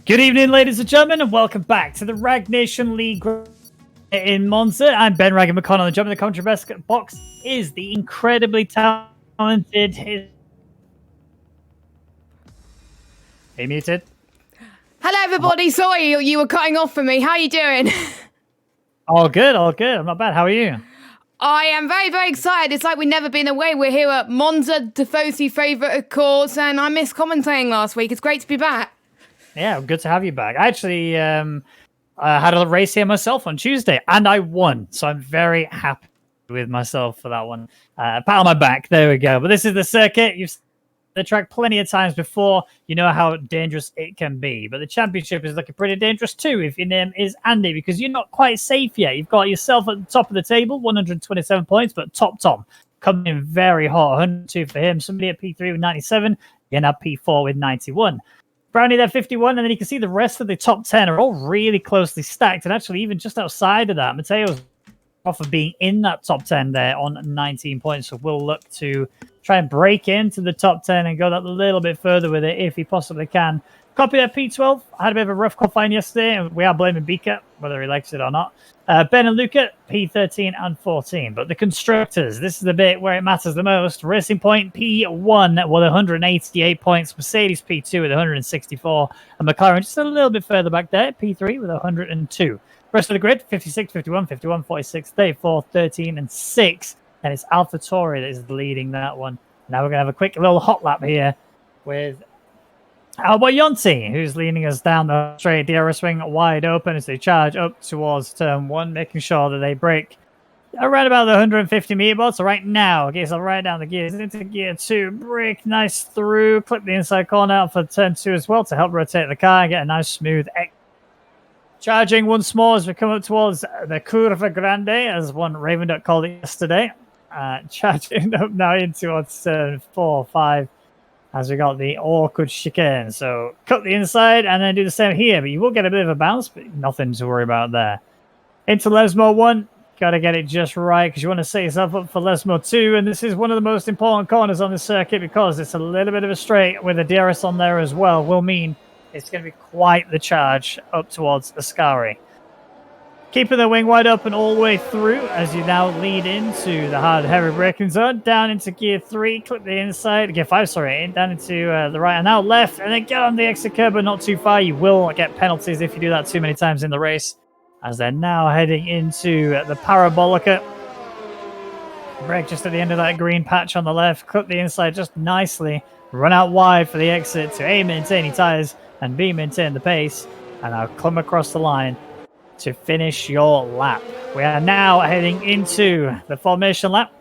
Good evening, ladies and gentlemen, and welcome back to the Rwagnation League in Monza. I'm Ben Raggy McConnell, and jumping the commentary box is the incredibly talented... Hey, muted. Hello, everybody. Sorry, you were cutting off for me. How are you doing? All good, all good. I'm not bad. How are you? I am very, very excited. It's like we've never been away. We're here at Monza, Tifosi favourite, of course, and I missed commentating last week. It's great to be back. Yeah, good to have you back. I actually had a race here myself on Tuesday, and I won, so I'm very happy with myself for that one. Pat on my back. There we go. But this is the circuit. You've seen the track plenty of times before. You know how dangerous it can be. But the championship is looking pretty dangerous too if your name is Andy, because you're not quite safe yet. You've got yourself at the top of the table, 127 points, but Tom coming in very hot, 102 for him. Somebody at P3 with 97, and at P4 with 91. Brownie there, 51, and then you can see the rest of the top 10 are all really closely stacked, and actually even just outside of that, Matteo's off of being in that top 10 there on 19 points, so we'll look to try and break into the top 10 and go that little bit further with it if he possibly can. Copy that P12. I had a bit of a rough qualifying yesterday, and we are blaming Bika, whether he likes it or not. Ben and Luca, P13 and 14. But the constructors, this is the bit where it matters the most. Racing Point, P1 with 188 points. Mercedes, P2 with 164. And McLaren just a little bit further back there, P3 with 102. Rest of the grid, 56, 51, 51, 46, 34, 13, and 6. And it's AlphaTauri that is leading that one. Now we're going to have a quick little hot lap here with our boy Yonti, who's leading us down the straight. DRS wing wide open as they charge up towards turn 1, making sure that they break around about the 150 meter board. So right now, okay, so right down the gears into gear 2, brake nice through, clip the inside corner out for turn 2 as well to help rotate the car and get a nice smooth exit. Charging once more as we come up towards the Curva Grande, as one Raven Duck called it yesterday. Charging up now in towards turn 4, 5, as we got the awkward chicane. So cut the inside and then do the same here, but you will get a bit of a bounce, but nothing to worry about there. Into Lesmo 1, got to get it just right because you want to set yourself up for Lesmo 2, and this is one of the most important corners on the circuit because it's a little bit of a straight with a DRS on there as well, will mean it's going to be quite the charge up towards Ascari. Keeping the wing wide open all the way through as you now lead into the hard, heavy braking zone. Down into gear 3, clip the inside. Gear 5, sorry. Down into the right and now left. And then get on the exit curb, but not too far. You will get penalties if you do that too many times in the race. As they're now heading into the Parabolica. Brake just at the end of that green patch on the left. Clip the inside just nicely. Run out wide for the exit to A, maintain your tyres, and B, maintain the pace. And now come across the line to finish your lap. We are now heading into the formation lap,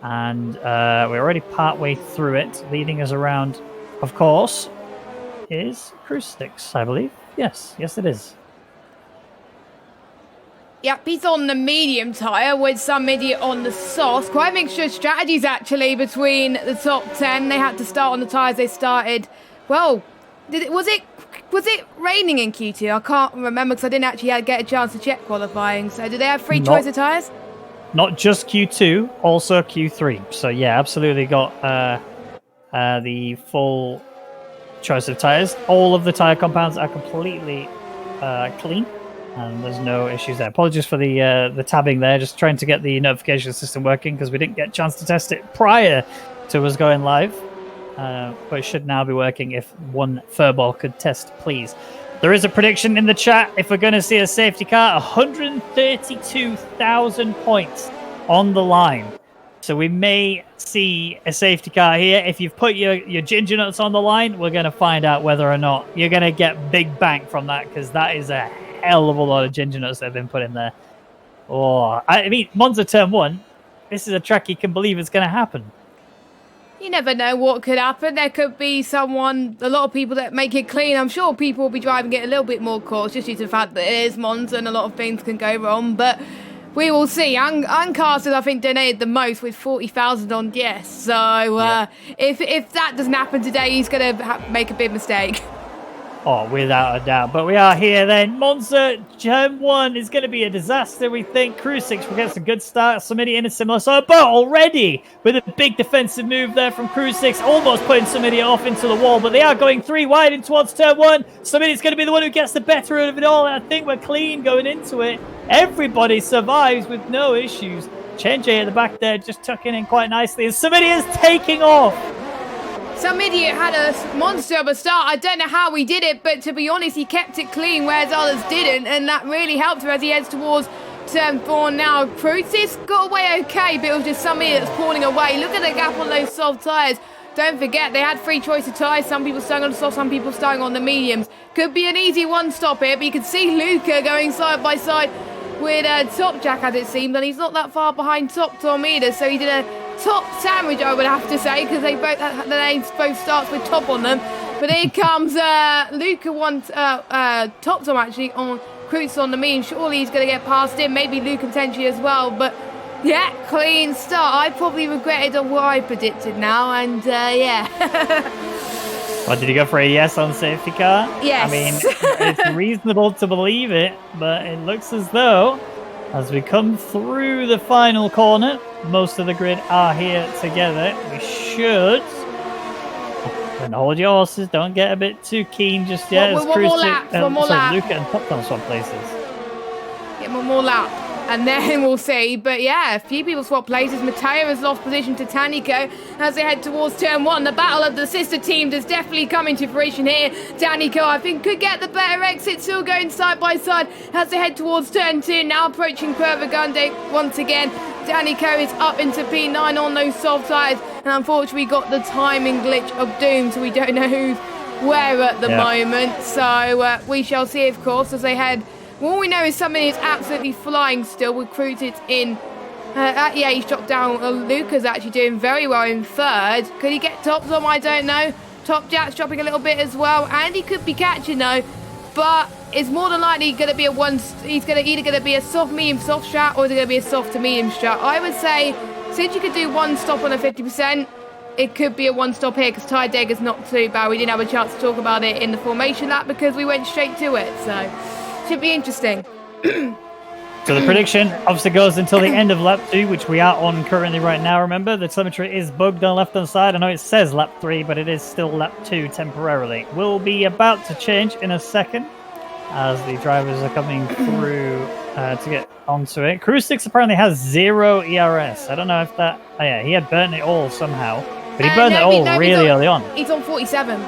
and we're already partway through it. Leading us around, of course, is Crucifix, I believe. Yes, it is. Yep, he's on the medium tyre with some idiot on the sauce. Quite a mixture of strategies, actually, between the top 10. They had to start on the tyres they started. Well, was it raining in Q2? I can't remember because I didn't actually get a chance to check qualifying. So did they have free choice of tyres? Not just Q2, also Q3. So yeah, absolutely got the full choice of tyres. All of the tyre compounds are completely clean, and there's no issues there. Apologies for the tabbing there, just trying to get the notification system working because we didn't get a chance to test it prior to us going live. But it should now be working if one furball could test, please. There is a prediction in the chat. If we're going to see a safety car, 132,000 points on the line. So we may see a safety car here. If you've put your ginger nuts on the line, we're going to find out whether or not you're going to get big bank from that, because that is a hell of a lot of ginger nuts that have been put in there. Oh, I mean, Monza Turn 1, this is a track you can believe it's going to happen. You never know what could happen. There could be a lot of people that make it clean. I'm sure people will be driving it a little bit more cautious due to the fact that it is Monza and a lot of things can go wrong. But we will see. Uncasted, I think, donated the most with 40,000 on yes. So if that doesn't happen today, he's going to make a big mistake. Oh, without a doubt. But we are here then. Monza, turn 1 is going to be a disaster, we think. Crew 6 will get some good start. Somebody in a similar sort, but already with a big defensive move there from Crew 6, almost putting somebody off into the wall. But they are going 3 wide in towards turn 1. Somebody's going to be the one who gets the better of it all. And I think we're clean going into it. Everybody survives with no issues. Chenje at the back there just tucking in quite nicely. And somebody is taking off. Some idiot had a monster of a start. I don't know how he did it, but to be honest, he kept it clean, whereas others didn't, and that really helped her as he heads towards turn 4 now. Crucis got away okay, but it was just some idiot that's pulling away. Look at the gap on those soft tyres. Don't forget, they had 3 choice of tyres. Some people starting on the soft, some people starting on the mediums. Could be an easy one-stop here, but you can see Luca going side by side with Top Jack, as it seemed, and he's not that far behind Top Tom either, so he did a top sandwich, I would have to say, because they both the names both starts with top on them. But here comes Luca Top Tom actually on Cruz on the mean. Surely he's going to get past him, maybe Luca potentially as well. But yeah, clean start. I probably regretted what I predicted now, and yeah. What, did you go for a yes on safety car? Yes. I mean, it's reasonable to believe it, but it looks as though as we come through the final corner, most of the grid are here together. We should. And hold your horses. Don't get a bit too keen just yet. One more lap. Luca and Top Tom swap places. Get one more lap. And then we'll see. But yeah, a few people swap places. Matteo has lost position to Tanico as they head towards turn 1. The battle of the sister teams is definitely coming to fruition here. Tanico, I think, could get the better exit. Still going side by side as they head towards turn 2. Now approaching Pervagunde once again. Tanico is up into P9 on those soft tyres. And unfortunately, got the timing glitch of doom. So we don't know who's where at the moment. So we shall see, of course, as they head. All we know is somebody is absolutely flying still with Crucis in. Yeah, he's dropped down. Luca's actually doing very well in 3rd. Could he get Top Tom? I don't know. Top Jack's dropping a little bit as well. And he could be catching though. But it's more than likely going to be a one. He's either going to be a soft, medium, soft strat, or is it going to be a soft to medium strat. I would say, since you could do one stop on a 50%, it could be a one stop here because Ty Degger's not too bad. We didn't have a chance to talk about it in the formation lap because we went straight to it. So. Should be interesting. So the prediction obviously goes until the end of lap 2, which we are on currently right now. Remember, the telemetry is bugged on the left-hand side. I know it says lap 3, but it is still lap 2 temporarily. We'll be about to change in a second as the drivers are coming through to get onto it. Crew 6 apparently has 0 ERS. I don't know if that... Oh yeah, he had burnt it all somehow. But he burned it all really early on. He's on 47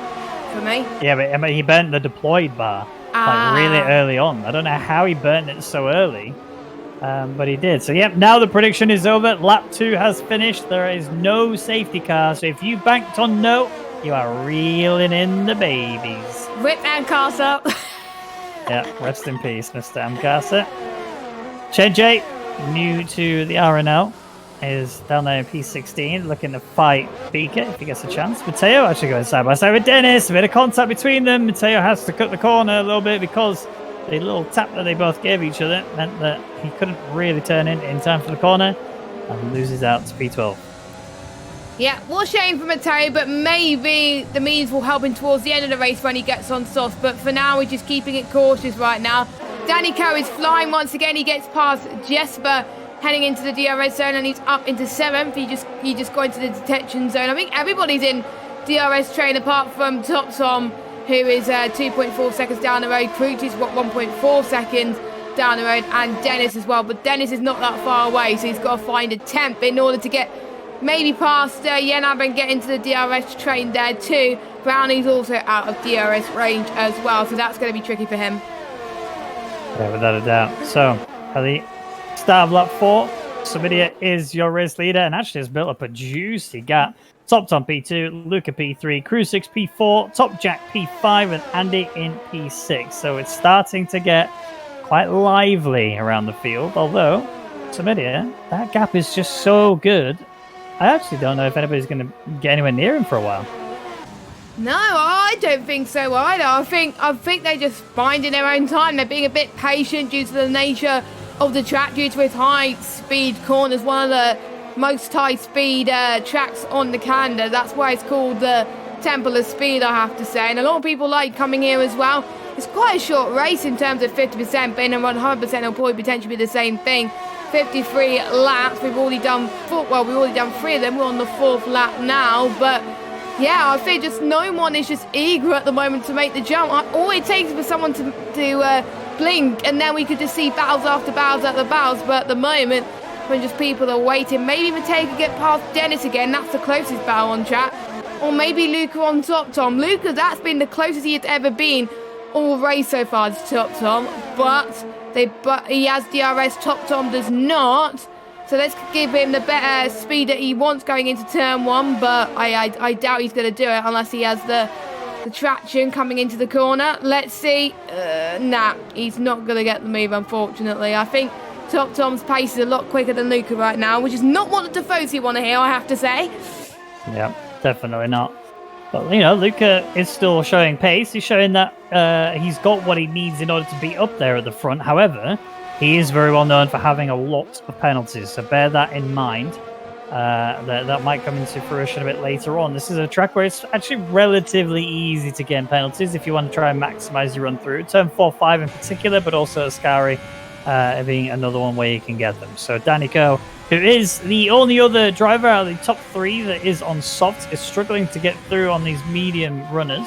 for me. Yeah, but he burnt the deployed bar. Like really early on. I don't know how he burned it so early, but he did. So, yep, now the prediction is over. Lap 2 has finished. There is no safety car. So if you banked on no, you are reeling in the babies. Rip Amcasa. Yeah, rest in peace, Mr. Amcasa. Chenje, new to the RNL, is down there in P16 looking to fight Beaker if he gets a chance. Matteo actually going side by side with Dennis. A bit of contact between them. Matteo has to cut the corner a little bit because the little tap that they both gave each other meant that he couldn't really turn in time for the corner and loses out to P12. Yeah, what a shame for Matteo, but maybe the means will help him towards the end of the race when he gets on soft. But for now, we're just keeping it cautious right now. Danny Coe is flying once again. He gets past Jesper heading into the DRS zone, and he's up into 7th. He just got into the detection zone. I think everybody's in DRS train apart from Top Tom, who is 2.4 seconds down the road. Cruz is 1.4 seconds down the road, and Dennis as well. But Dennis is not that far away, so he's got to find a temp in order to get maybe past Yenab and get into the DRS train there too. Brownie's also out of DRS range as well, so that's going to be tricky for him. Yeah, without a doubt. So, at the start of lap 4, Savidia is your race leader and actually has built up a juicy gap. Top Tom P2, Luca P3, Crew 6 P4, Top Jack P5, and Andy in P6. So it's starting to get quite lively around the field, although Savidia, that gap is just so good. I actually don't know if anybody's going to get anywhere near him for a while. No, I don't think so either. I think they're just finding their own time. They're being a bit patient due to the nature of the track, due to its high-speed corners, one of the most high-speed tracks on the calendar. That's why it's called the temple of speed, I have to say. And a lot of people like coming here as well. It's quite a short race in terms of 50%, but in 100% it'll probably potentially be the same thing. 53 laps. We've already done 3 of them. We're on the 4th lap now, but yeah, I think just no one is just eager at the moment to make the jump. All it takes is for someone to blink, and then we could just see battles after battles after battles. But at the moment, when just people are waiting, maybe Mateo could get past Dennis again. That's the closest battle on track. Or maybe Luca on top, Tom. Luca, that's been the closest he has ever been all race so far to top Tom. But he has DRS, top Tom does not. So let's give him the better speed that he wants going into turn 1, but I doubt he's going to do it unless he has the traction coming into the corner. Let's see. Nah, he's not going to get the move, unfortunately. I think Top Tom's pace is a lot quicker than Luca right now, which is not what the Tifosi want to hear, I have to say. Yeah, definitely not. But, Luca is still showing pace. He's showing that he's got what he needs in order to be up there at the front. However, he is very well known for having a lot of penalties, so bear that in mind. That might come into fruition a bit later on. This is a track where it's actually relatively easy to get penalties if you want to try and maximize your run through. Turn 4, 5 in particular, but also Ascari being another one where you can get them. So Danico, who is the only other driver out of the top 3 that is on soft, is struggling to get through on these medium runners.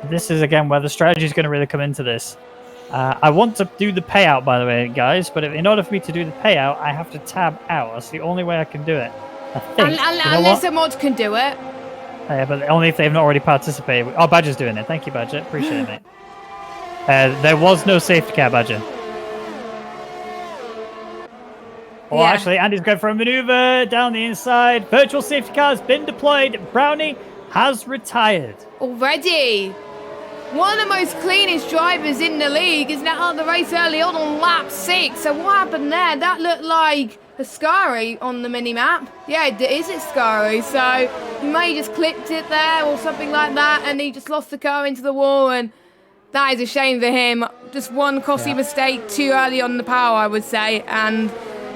This is, again, where the strategy is going to really come into this. I want to do the payout, by the way, guys, but in order for me to do the payout, I have to tab out. That's the only way I can do it. I think. Unless a mod can do it. Yeah, but only if they've not already participated. Oh, Badger's doing it. Thank you, Badger. Appreciate it, mate. There was no safety car, Badger. Oh, yeah. Actually, Andy's going for a maneuver down the inside. Virtual safety car has been deployed. Brownie has retired. Already? One of the most cleanest drivers in the league is now on the race early on lap 6. So what happened there? That looked like Ascari on the mini-map. Yeah, it is Ascari. So he may have just clipped it there or something like that, and he just lost the car into the wall, and that is a shame for him. Just one costly mistake too early on the power, I would say. And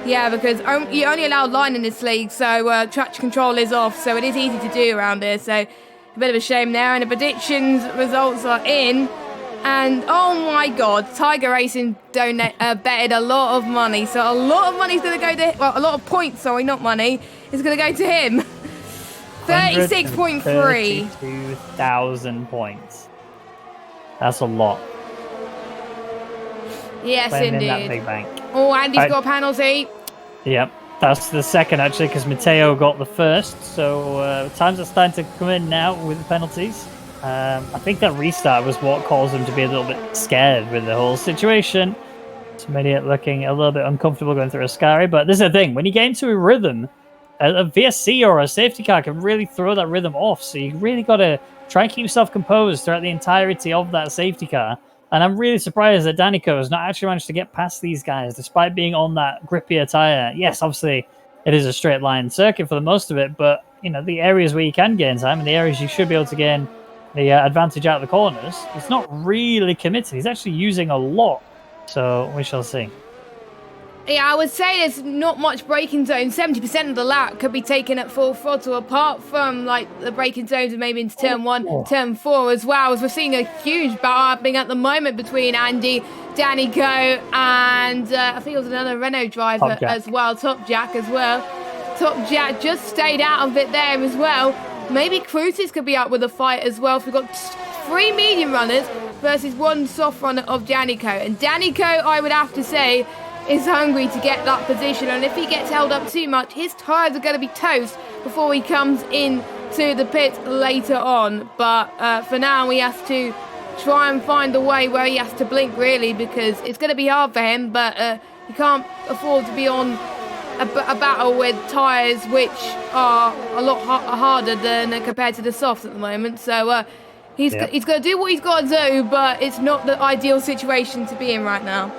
yeah, because you only allowed line in this league, so traction control is off, so it is easy to do around here. So a bit of a shame there, and the predictions results are in. And oh my God, Tiger Racing betted a lot of money. So a lot of money's going to go to, well, a lot of points, sorry, not money, is going to go to him. 36.3. 32,000 points. That's a lot. Yes, playing indeed. In that big bank. Oh, Andy's got a penalty. Yep. That's the second, actually, because Mateo got the first. So times are starting to come in now with the penalties. I think that restart was what caused him to be a little bit scared with the whole situation. Some idiot looking a little bit uncomfortable going through Ascari. But this is the thing. When you get into a rhythm, a VSC or a safety car can really throw that rhythm off. So you really got to try and keep yourself composed throughout the entirety of that safety car. And I'm really surprised that Danico has not actually managed to get past these guys, despite being on that grippier tyre. Yes, obviously, it is a straight line circuit for the most of it, but, the areas where you can gain time and the areas you should be able to gain the advantage out of the corners, he's not really committed. He's actually using a lot, so we shall see. Yeah, I would say there's not much braking zone. 70% of the lap could be taken at full throttle, apart from like the braking zones and maybe into turn 1, turn 4 as well. As we're seeing a huge battle happening at the moment between Andy, Danico, and I think it was another Renault driver as well, Top Jack as well. Top Jack just stayed out of it there as well. Maybe Cruises could be up with a fight as well. So we've got 3 medium runners versus 1 soft runner of Danico. And Danico, I would have to say, is hungry to get that position, and if he gets held up too much, his tyres are going to be toast before he comes into the pit later on. But for now, he has to try and find a way where he has to blink, really, because it's going to be hard for him, but he can't afford to be on a battle with tyres which are a lot harder than compared to the softs at the moment. So he's going to do what he's got to do, but it's not the ideal situation to be in right now.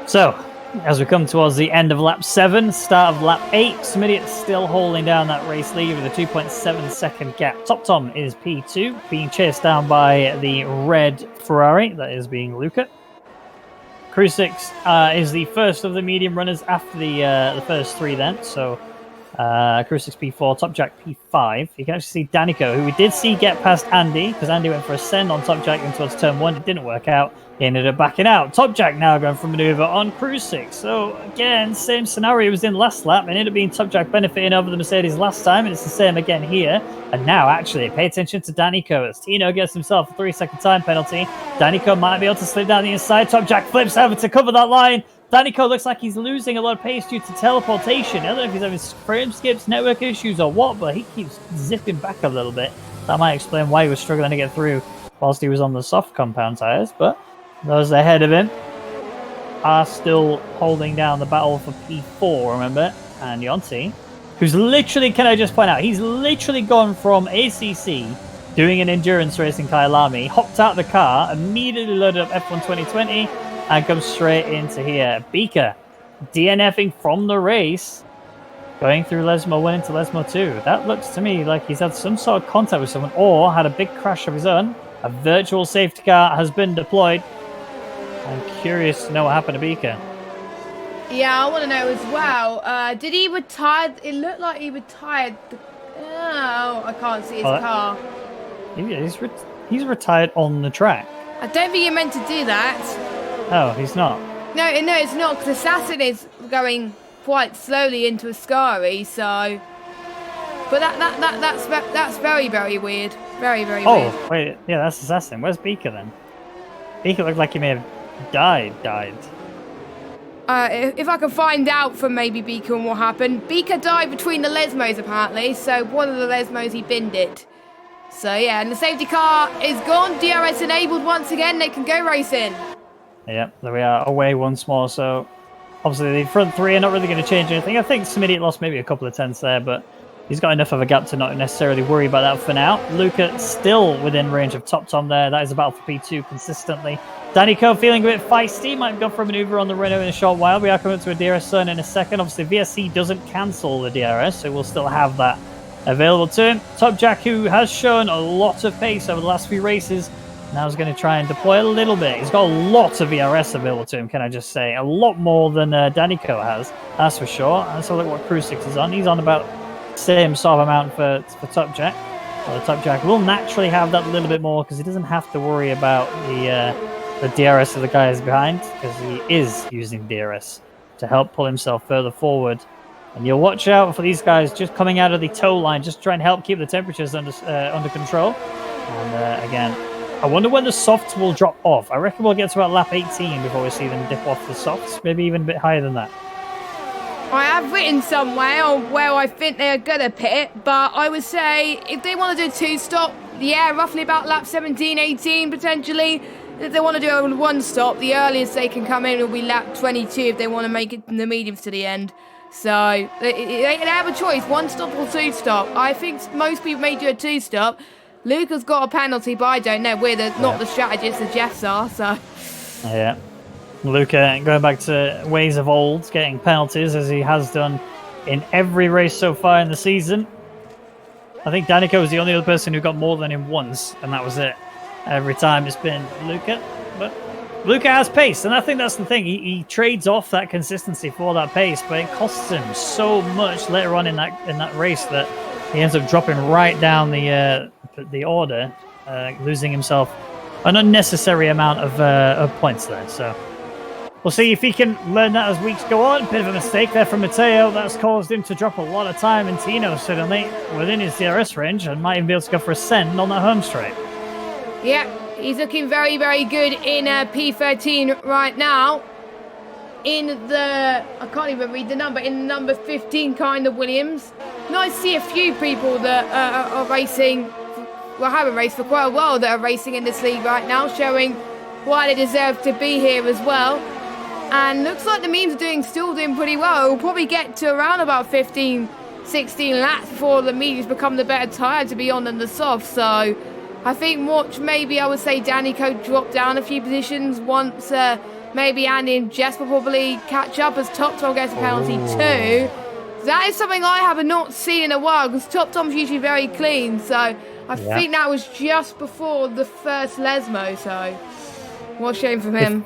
So, as we come towards the end of lap 7, start of lap 8, Smidiot still holding down that race lead with a 2.7 second gap. Top Tom is P2, being chased down by the red Ferrari, that is being Luca. Crucix is the first of the medium runners after the first 3 then, so Crucix P4, Top Jack P5. You can actually see Danico, who we did see get past Andy, because Andy went for a send on Top Jack in towards turn 1. It didn't work out. He ended up backing out. Top Jack now going for a maneuver on Crucix. So, again, same scenario was in last lap. It ended up being Top Jack benefiting over the Mercedes last time, and it's the same again here. And now, actually, pay attention to Danico as Tino gets himself a 3-second time penalty. Danico might be able to slip down the inside. Top Jack flips over to cover that line. Danico looks like he's losing a lot of pace due to teleportation. I don't know if he's having frame skips, network issues, or what, but he keeps zipping back a little bit. That might explain why he was struggling to get through whilst he was on the soft compound tyres, but those ahead of him are still holding down the battle for P4, remember? And Yonti, who's literally, can I just point out, he's literally gone from ACC, doing an endurance race in Kyalami, hopped out the car, immediately loaded up F1 2020, and comes straight into here. Beaker DNFing from the race, going through Lesmo 1 into Lesmo 2. That looks to me like he's had some sort of contact with someone or had a big crash of his own. A virtual safety car has been deployed. I'm curious to know what happened to Beaker. Yeah, I want to know as well. Did he retire? It looked like he retired. Oh, I can't see his car. He's retired on the track. I don't think you're meant to do that. Oh, he's not. No, it's not, because Assassin is going quite slowly into Ascari, so. But that's very, very weird. Very, very weird. Oh, wait, yeah, that's Assassin. Where's Beaker then? Beaker looked like he may have died. If I can find out from maybe Beaker and what happened. Beaker died between the Lesmos apparently, so one of the Lesmos he binned it. So yeah, and the safety car is gone. DRS enabled once again. They can go racing. Yep, there we are, away once more. So obviously the front three are not really going to change anything. I think Smitty lost maybe a couple of tenths there, but he's got enough of a gap to not necessarily worry about that for now. Luca still within range of Top Tom there. That is a battle for P2 consistently. Danico feeling a bit feisty, might go for a maneuver on the Renault in a short while. We are coming up to a DRS zone in a second. Obviously VSC doesn't cancel the DRS, so we'll still have that available to him. Top Jack, who has shown a lot of pace over the last few races, now he's going to try and deploy a little bit. He's got a lot of VRS available to him, can I just say. A lot more than Danico has, that's for sure. Let's have a look what Crucix is on. He's on about the same sort of amount for Top Jack. Well, the Top Jack will naturally have that little bit more because he doesn't have to worry about the DRS of the guys behind, because he is using DRS to help pull himself further forward. And you'll watch out for these guys just coming out of the tow line, just try and help keep the temperatures under control. And again, I wonder when the softs will drop off. I reckon we'll get to about lap 18 before we see them dip off the softs, maybe even a bit higher than that. I have written somewhere on where I think they're going to pit, but I would say if they want to do a two-stop, yeah, roughly about lap 17, 18 potentially. If they want to do a one-stop, the earliest they can come in will be lap 22 if they want to make it in the mediums to the end. So they have a choice, one-stop or two-stop. I think most people may do a two-stop. Luca's got a penalty, but I don't know. We're not the strategists, the Jeffs are, so. Yeah. Luca going back to ways of old, getting penalties as he has done in every race so far in the season. I think Danico was the only other person who got more than him once, and that was it. Every time it's been Luca, but Luca has pace, and I think that's the thing. He trades off that consistency for that pace, but it costs him so much later on in that race that he ends up dropping right down the order, losing himself an unnecessary amount of points there. So we'll see if he can learn that as weeks go on. Bit of a mistake there from Matteo. That's caused him to drop a lot of time, and Tino suddenly within his DRS range and might even be able to go for a send on that home straight. Yeah, he's looking very, very good in P13 right now. In the, I can't even read the number, in the number 15 kind of Williams. Nice to see a few people that are racing, well, haven't raced for quite a while, that are racing in this league right now, showing why they deserve to be here as well. And looks like the memes are still doing pretty well. We'll probably get to around about 15, 16 laps before the mediums become the better tyre to be on than the soft. So I think maybe I would say Danico drop down a few positions once maybe Andy and Jess will probably catch up as Top Tom gets a penalty too. That is something I have not seen in a while because Top Tom's usually very clean. So I think that was just before the first Lesmo. So what a shame for him.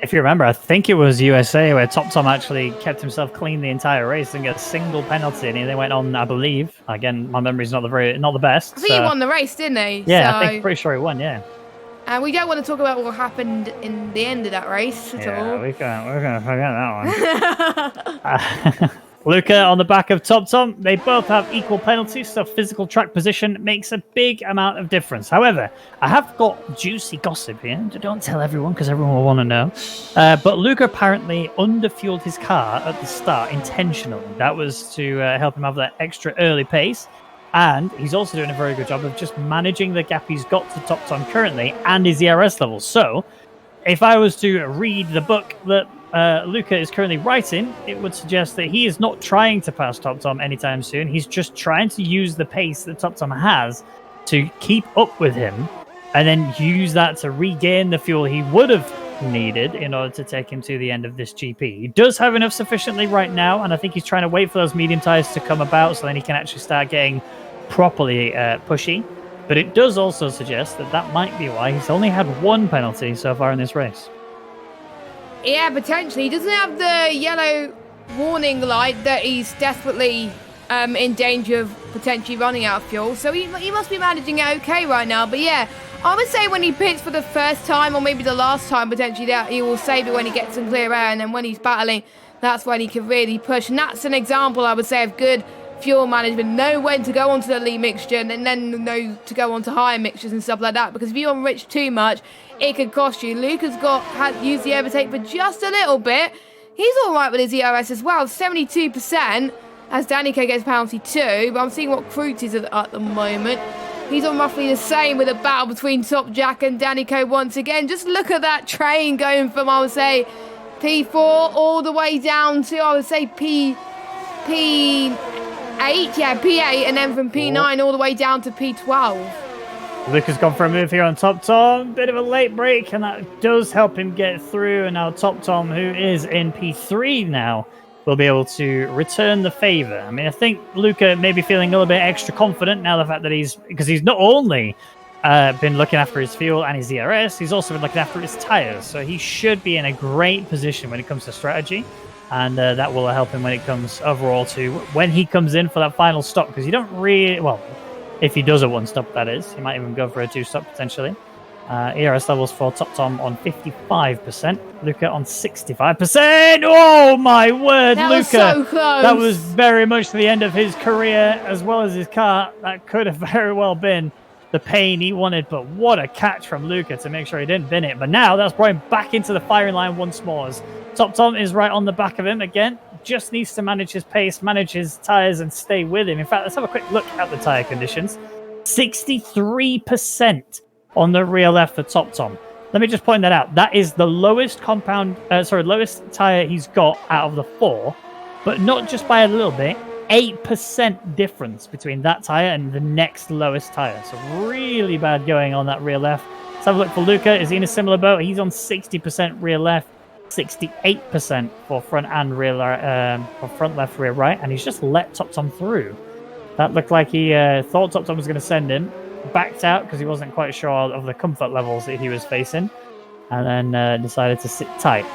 If you remember, I think it was USA where Top Tom actually kept himself clean the entire race and got a single penalty, and he then went on, I believe. Again, my memory's not the best. I think he won the race, didn't he? Yeah, I think pretty sure he won. Yeah. And we don't want to talk about what happened in the end of that race at all. We're gonna forget that one. Luca on the back of Top Tom. They both have equal penalties, so physical track position makes a big amount of difference. However, I have got juicy gossip here. Don't tell everyone because everyone will want to know. But Luca apparently underfueled his car at the start intentionally. That was to help him have that extra early pace. And he's also doing a very good job of just managing the gap he's got to Top Tom currently and his ERS levels. So, if I was to read the book that Luca is currently writing, it would suggest that he is not trying to pass Top Tom anytime soon. He's just trying to use the pace that Top Tom has to keep up with him and then use that to regain the fuel he would have needed in order to take him to the end of this GP. He does have enough sufficiently right now, and I think he's trying to wait for those medium tires to come about so then he can actually start getting properly pushy. But it does also suggest that that might be why he's only had one penalty so far in this race. Yeah, potentially. He doesn't have the yellow warning light that he's desperately in danger of potentially running out of fuel. So he must be managing it okay right now. But yeah, I would say when he pits for the first time or maybe the last time, potentially, that he will save it when he gets some clear air. And then when he's battling, that's when he can really push. And that's an example, I would say, of good fuel management. Know when to go onto the elite mixture and then know to go onto higher mixtures and stuff like that. Because if you enrich too much, it could cost you. Luca's used the overtake for just a little bit. He's all right with his ERS as well, 72%, as Danica gets penalty 2. But I'm seeing what Crute is at the moment. He's on roughly the same with a battle between Top Jack and Danico once again. Just look at that train going from, I would say, P4 all the way down to, I would say, P8, P8, and then from P9 all the way down to P12. Luca's gone for a move here on Top Tom. Bit of a late break, and that does help him get through. And now Top Tom, who is in P3 now, will be able to return the favour. I mean, I think Luca may be feeling a little bit extra confident now, the fact that because he's not only been looking after his fuel and his ERS, he's also been looking after his tyres. So he should be in a great position when it comes to strategy. And that will help him when it comes overall to when he comes in for that final stop. Because you don't really, well, if he does a one stop, that is, he might even go for a two stop potentially. ERS levels for Top Tom on 55%, Luca on 65%. Oh my word, that Luca! Was so close. That was very much the end of his career as well as his car. That could have very well been the pain he wanted, but what a catch from Luca to make sure he didn't bin it. But now that's brought him back into the firing line once more. As Top Tom is right on the back of him again. Just needs to manage his pace, manage his tyres, and stay with him. In fact, let's have a quick look at the tyre conditions. 63% on the rear left for Top Tom. Let me just point that out. That is the lowest lowest tyre he's got out of the 4, but not just by a little bit. 8% difference between that tyre and the next lowest tyre. So really bad going on that rear left. Let's have a look for Luca. Is he in a similar boat? He's on 60% rear left, 68% for front and rear, for front left, rear right, and he's just let Top Tom through. That looked like he thought Top Tom was going to send him, backed out because he wasn't quite sure of the comfort levels that he was facing, and then decided to sit tight.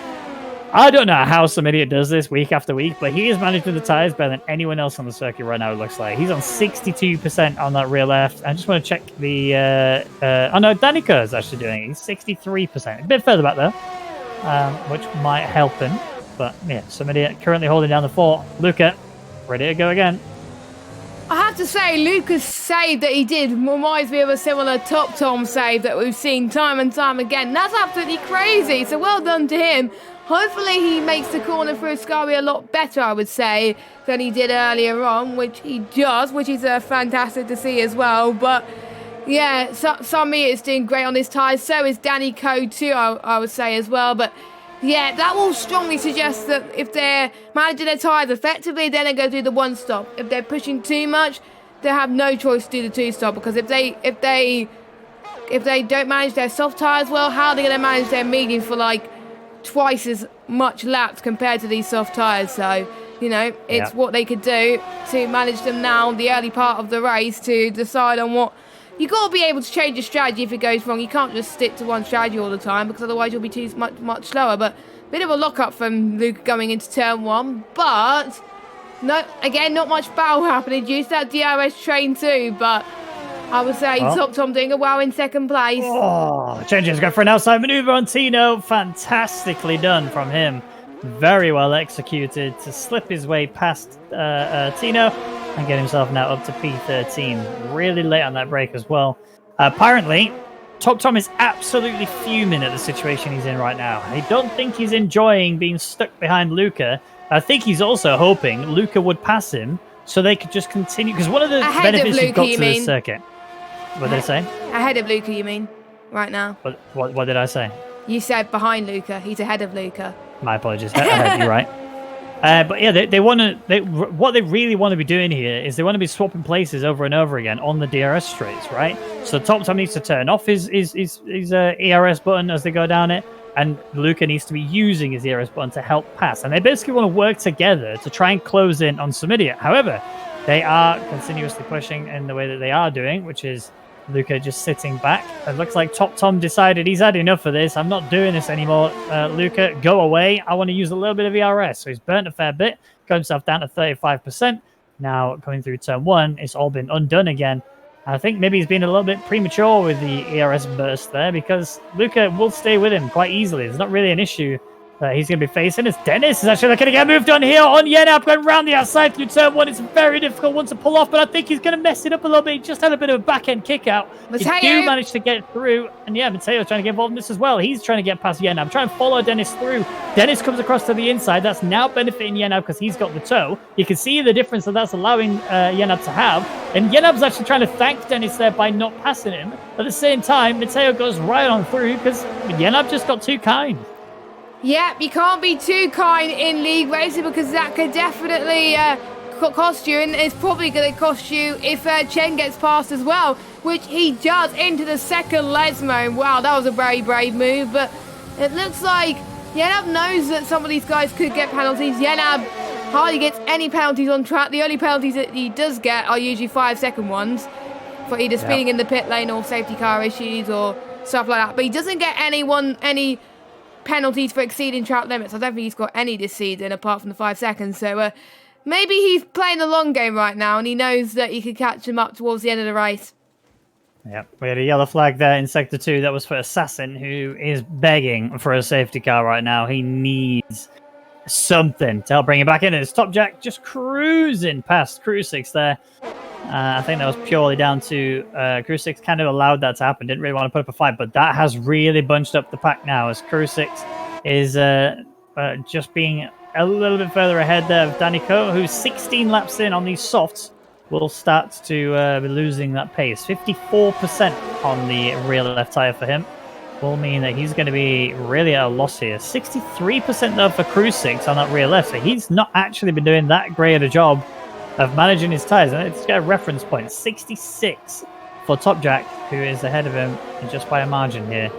I don't know how some idiot does this week after week, but he is managing the tyres better than anyone else on the circuit right now, it looks like. He's on 62% on that rear left. I just want to check the... oh no, Danica is actually doing it. He's 63%. A bit further back there, which might help him. But yeah, some idiot currently holding down the fort. Luca, ready to go again. I have to say, Luca's save that he did reminds me of a similar Top Tom save that we've seen time and time again. That's absolutely crazy. So well done to him. Hopefully he makes the corner through Ascari a lot better, I would say, than he did earlier on, which he does, which is fantastic to see as well. But yeah, Sami is doing great on his tyres. So is Danny Coe too, I would say as well. But yeah, that will strongly suggest that if they're managing their tyres effectively, then they go do the one stop. If they're pushing too much, they have no choice to do the two stop, because if they don't manage their soft tyres well, how are they going to manage their medium for like twice as much laps compared to these soft tyres? So, you know, it's what they could do to manage them now, the early part of the race, to decide on what you got to be able to change your strategy if it goes wrong. You can't just stick to one strategy all the time because otherwise you'll be too much slower. But a bit of a lock-up from Luca going into turn 1. But, no, again, not much battle happening. Used that DRS train too, but I would say Top Tom doing a wow in second place. Oh, Changes go for an outside maneuver on Tino. Fantastically done from him. Very well executed to slip his way past Tino and get himself now up to P13. Really late on that break as well. Apparently, Top Tom is absolutely fuming at the situation he's in right now. I don't think he's enjoying being stuck behind Luca. I think he's also hoping Luca would pass him so they could just continue. Because one of the benefits you've got to this circuit. What did I say? Ahead of Luca, you mean, right now? What did I say? You said behind Luca. He's ahead of Luca. My apologies. You're right. But yeah, they want to. What they really want to be doing here is they want to be swapping places over and over again on the DRS straights, right? So Top Tom needs to turn off his ERS button as they go down it, and Luca needs to be using his ERS button to help pass. And they basically want to work together to try and close in on Samidia. However, they are continuously pushing in the way that they are doing, which is Luca just sitting back. It looks like Top Tom decided he's had enough of this. I'm not doing this anymore. Luca, go away. I want to use a little bit of ERS. So he's burnt a fair bit, got himself down to 35%. Now, coming through turn 1, it's all been undone again. I think maybe he's been a little bit premature with the ERS burst there because Luca will stay with him quite easily. There's not really an issue that he's going to be facing. As Dennis is actually looking to get moved on here on Yenab, going around the outside through turn 1. It's a very difficult one to pull off, but I think he's going to mess it up a little bit. He just had a bit of a back-end kick out. He do manage to get through, and yeah, Mateo's trying to get involved in this as well. He's trying to get past Yenab, trying to follow Dennis through. Dennis comes across to the inside. That's now benefiting Yenab because he's got the toe. You can see the difference that's allowing Yenab to have, and Yenab's actually trying to thank Dennis there by not passing him. At the same time, Mateo goes right on through because Yenab just got too kind. Yeah, you can't be too kind in league racing because that could definitely cost you, and it's probably going to cost you if Chen gets past as well, which he does into the second Lesmo. Wow, that was a very brave move, but it looks like Yenab knows that some of these guys could get penalties. Yenab hardly gets any penalties on track. The only penalties that he does get are usually 5-second ones for either speeding in the pit lane or safety car issues or stuff like that, but he doesn't get any penalties for exceeding track limits. I don't think he's got any this season apart from the 5 seconds. So maybe he's playing the long game right now and he knows that he could catch him up towards the end of the race. Yep, we had a yellow flag there in Sector 2. That was for Assassin, who is begging for a safety car right now. He needs something to help bring him back in. And it's Top Jack just cruising past Crucix there. I think that was purely down to Crucix kind of allowed that to happen. Didn't really want to put up a fight, but that has really bunched up the pack now as Crucix is just being a little bit further ahead there of Danico, who's 16 laps in on these softs, will start to be losing that pace. 54% on the rear left tyre for him will mean that he's going to be really at a loss here. 63% though for Crucix on that rear left, so he's not actually been doing that great a job of managing his tyres. And it's got a reference point, 66 for Top Jack, who is ahead of him just by a margin here.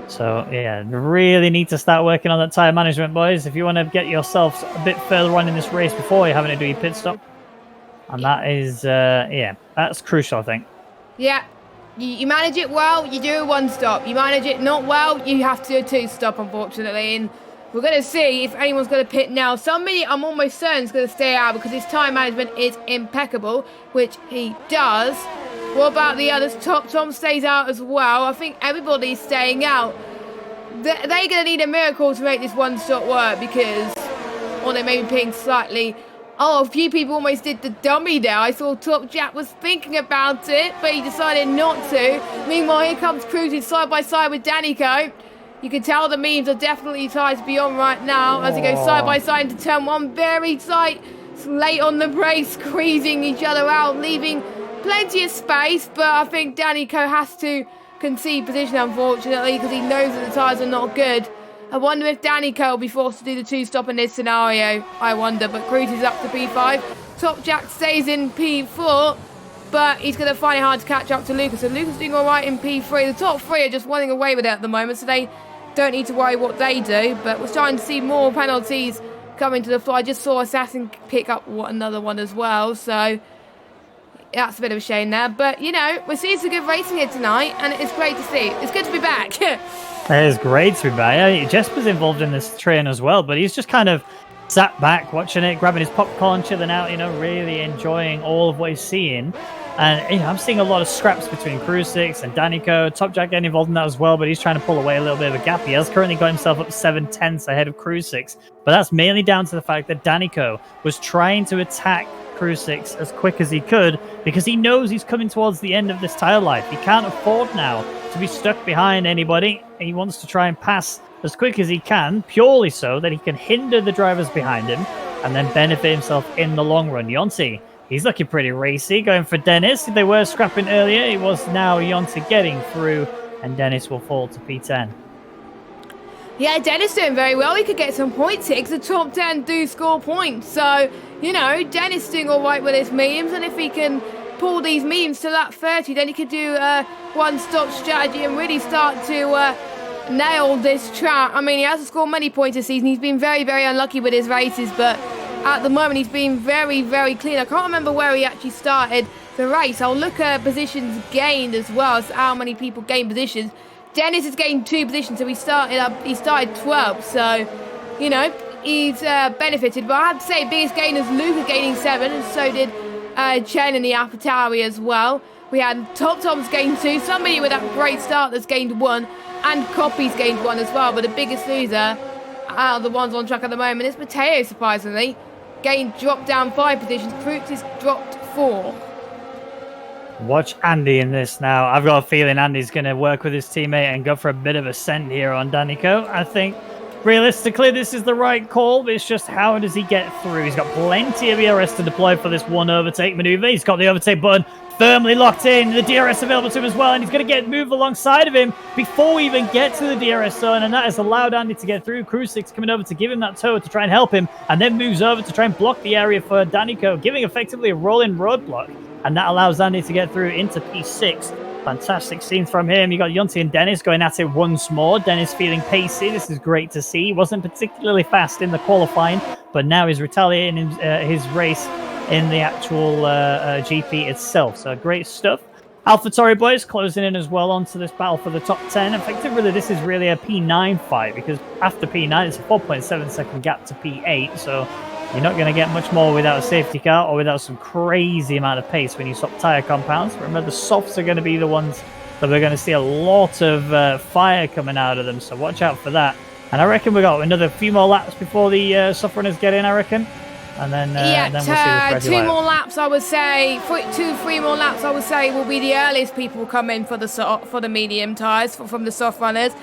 So yeah, really need to start working on that tyre management, boys, if you want to get yourselves a bit further on in this race before you're having to do your pit stop. And that is, yeah, that's crucial, I think. Yeah, you manage it well, you do a one stop. You manage it not well, you have to do a two stop, unfortunately. And we're going to see if anyone's going to pit now. Somebody, I'm almost certain, is going to stay out because his time management is impeccable, which he does. What about the others? Tom stays out as well. I think everybody's staying out. They're going to need a miracle to make this one stop work because, or they may be pitting slightly. Oh, a few people almost did the dummy there. I saw Top Jack was thinking about it, but he decided not to. Meanwhile, here comes Cruising side by side with Danico. You can tell the memes are definitely tied to Beyond right now as he goes side by side into turn 1. Very tight. It's late on the break, squeezing each other out, leaving plenty of space. But I think Danico has to concede position, unfortunately, because he knows that the tyres are not good. I wonder if Danico will be forced to do the two-stop in this scenario. I wonder, but Cruz is up to P5. Top Jack stays in P4, but he's going to find it hard to catch up to Lucas. So Lucas doing all right in P3. The top three are just running away with it at the moment, so they don't need to worry what they do. But we're starting to see more penalties coming to the floor. I just saw Assassin pick up another one as well. So that's a bit of a shame there. But, you know, we're seeing some good racing here tonight, and it's great to see. It's good to be back. It is great to be back. Yeah, Jesper's involved in this train as well, but he's just kind of sat back watching it, grabbing his popcorn, chilling out, you know, really enjoying all of what he's seeing. And, you know, I'm seeing a lot of scraps between Crucix and Danico. Top Jack getting involved in that as well, but he's trying to pull away a little bit of a gap. He has currently got himself up 7/10 ahead of Crucix, but that's mainly down to the fact that Danico was trying to attack Crucix as quick as he could because he knows he's coming towards the end of this tire life. He can't afford now to be stuck behind anybody. He wants to try and pass as quick as he can, purely so that he can hinder the drivers behind him and then benefit himself in the long run. Yonti, he's looking pretty racy, going for Dennis. They were scrapping earlier. It was now Yonti getting through, and Dennis will fall to P10. Yeah, Dennis doing very well. He could get some points here because the top 10 do score points. So, you know, Dennis doing all right with his mediums, and if he can pull these mediums to lap 30, then he could do a one-stop strategy and really start to nail this track. I mean, he hasn't scored many points this season. He's been very, very unlucky with his races, but at the moment he's been very, very clean. I can't remember where he actually started the race. I'll look at positions gained as well as how many people gain positions. Dennis has gained 2 positions, so he started 12th, so, you know, he's benefited. But I have to say, biggest gainers, Luca gaining 7, and so did Chen in the AlphaTauri as well. We had Tom's gained 2, somebody with that great start that's gained 1, and Copy's gained 1 as well. But the biggest loser out of the ones on track at the moment is Matteo, surprisingly. Dropped down 5 positions, Cruz is dropped 4. Watch Andy in this now. I've got a feeling Andy's going to work with his teammate and go for a bit of a send here on Danico. I think realistically this is the right call, but it's just how does he get through? He's got plenty of ERS to deploy for this one overtake maneuver. He's got the overtake button firmly locked in, the DRS available to him as well, and he's going to get move alongside of him before we even get to the DRS zone, and that has allowed Andy to get through. Crucix coming over to give him that tow to try and help him, and then moves over to try and block the area for Danico, giving effectively a rolling roadblock. And that allows Andy to get through into P6. Fantastic scene from him. You got Yonti and Dennis going at it once more. Dennis feeling pacey. This is great to see. He wasn't particularly fast in the qualifying, but now he's retaliating his race in the actual GP itself. So great stuff. AlphaTauri boys closing in as well onto this battle for the top 10. Effectively, this is really a P9 fight because after P9, it's a 4.7 second gap to P8. So you're not going to get much more without a safety car or without some crazy amount of pace when you swap tyre compounds. Remember, the softs are going to be the ones that we're going to see a lot of fire coming out of them, so watch out for that. And I reckon we got another few more laps before the soft runners get in, I reckon. And then, we'll see the 2 more laps, I would say. 3 more laps, I would say, will be the earliest people will come in for the medium tyres from the soft runners.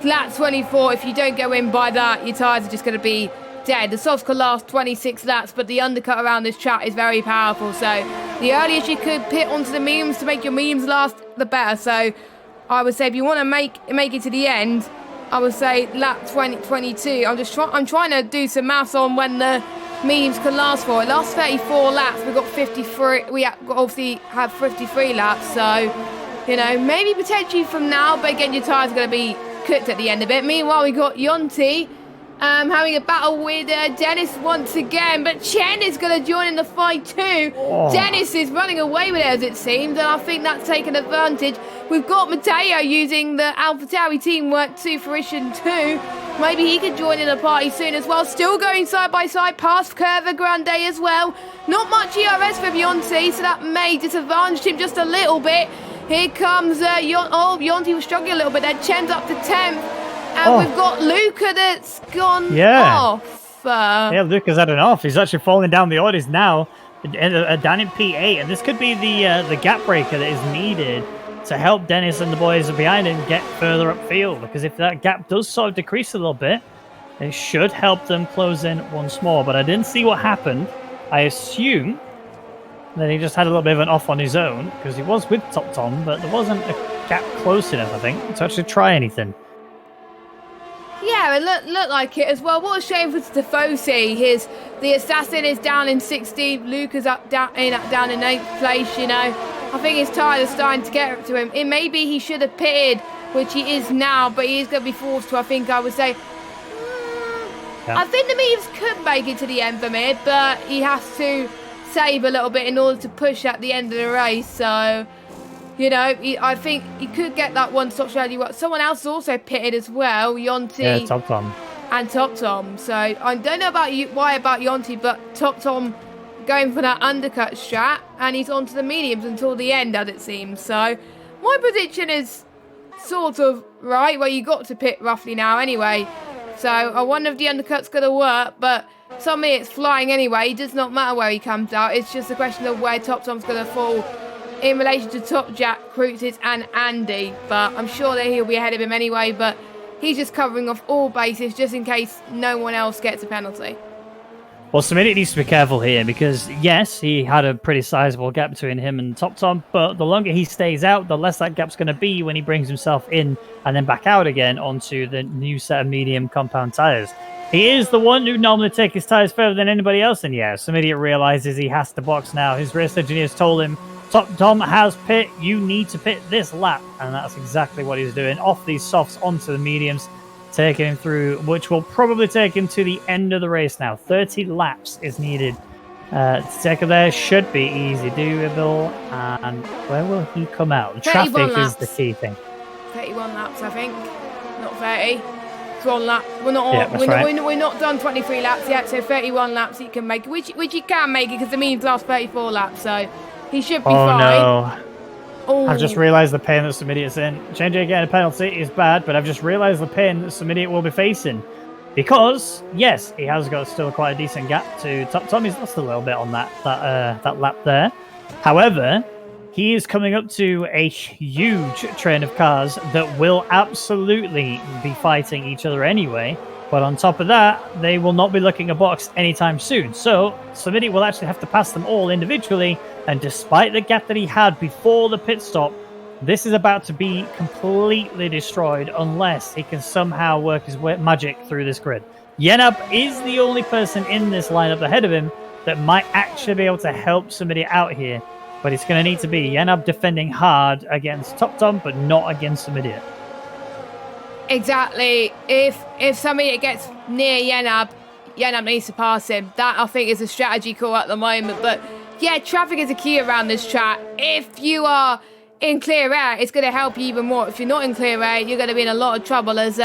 Lap 24, if you don't go in by that, your tyres are just going to be dead. The softs could last 26 laps, but the undercut around this track is very powerful. So the earliest you could pit onto the mediums to make your mediums last, the better. So I would say if you want to make it to the end, I would say lap 22. I'm trying to do some maths on when the mediums can last for. It lasts 34 laps. We've got 53. We obviously have 53 laps. So, you know, maybe potentially from now, but again, your tyres are going to be cooked at the end of it. Meanwhile, we got Yonti having a battle with Dennis once again, but Chen is going to join in the fight too. Oh. Dennis is running away with it, as it seems, and I think that's taken advantage. We've got Matteo using the AlphaTauri teamwork to fruition too. Maybe he could join in the party soon as well. Still going side by side past Curva Grande as well. Not much ERS for Yonti, so that may disadvantage him just a little bit. Here comes Yonti was struggling a little bit there. Chen's up to 10th. And we've got Luca that's gone off. Yeah, Luca's had an off. He's actually falling down the orders now, down in P8. And this could be the gap breaker that is needed to help Dennis and the boys behind him get further upfield. Because if that gap does sort of decrease a little bit, it should help them close in once more. But I didn't see what happened. I assume that he just had a little bit of an off on his own, because he was with Top Tom, but there wasn't a gap close enough, I think, to actually try anything. Yeah, it looked like it as well. What a shame for Tifosi. The assassin is down in 16th. Luca's down in 8th place, you know. I think his tyres are starting to get up to him. Maybe he should have pitted, which he is now, but he is going to be forced to, I think I would say. I think the mediums could make it to the end from here, but he has to save a little bit in order to push at the end of the race. So, you know, I think he could get that one-stop strategy. Someone else is also pitted as well, Yonti. Yeah, Top Tom. And Top Tom. So I don't know about why about Yonti, but Top Tom going for that undercut strat, and he's onto the mediums until the end, as it seems. So my prediction is sort of right, where you got to pit roughly now anyway. So I wonder if the undercut's going to work, but suddenly it's flying anyway. It does not matter where he comes out. It's just a question of where Top Tom's going to fall in relation to Top Jack, Cruises and Andy. But I'm sure that he'll be ahead of him anyway, but he's just covering off all bases just in case no one else gets a penalty. Well, Smitty needs to be careful here because, yes, he had a pretty sizable gap between him and Top Tom, but the longer he stays out, the less that gap's going to be when he brings himself in and then back out again onto the new set of medium compound tyres. He is the one who normally takes his tyres further than anybody else, and yeah, Smitty realizes he has to box now. His race engineers told him, Top Tom has pit, you need to pit this lap, and that's exactly what he's doing. Off these softs onto the mediums, taking him through, which will probably take him to the end of the race now. 30 laps is needed to take him there. Should be easy doable. And where will he come out? Traffic is the key thing. 31 laps, I think. Not 30. It's one lap. We're not, we're not done 23 laps yet, so 31 laps he can make, which he can make it because the means last 34 laps, so he should be fine. No. Oh. I've just realised the pain that Smitty is in. Changing again a penalty is bad, but I've just realised the pain that Smitty will be facing. Because, yes, he has got still quite a decent gap to Top Tom. He's lost a little bit on that lap there. However, he is coming up to a huge train of cars that will absolutely be fighting each other anyway. But on top of that, they will not be looking a box anytime soon. So Smitty will actually have to pass them all individually. And despite the gap that he had before the pit stop, this is about to be completely destroyed unless he can somehow work his magic through this grid. Yenab is the only person in this lineup ahead of him that might actually be able to help Smitty out here. But it's going to need to be Yenab defending hard against Top Tom, but not against Smitty. Exactly. If somebody gets near Yenab needs to pass him. That, I think, is a strategy call at the moment. But yeah, traffic is a key around this track. If you are in clear air, it's going to help you even more. If you're not in clear air, you're going to be in a lot of trouble as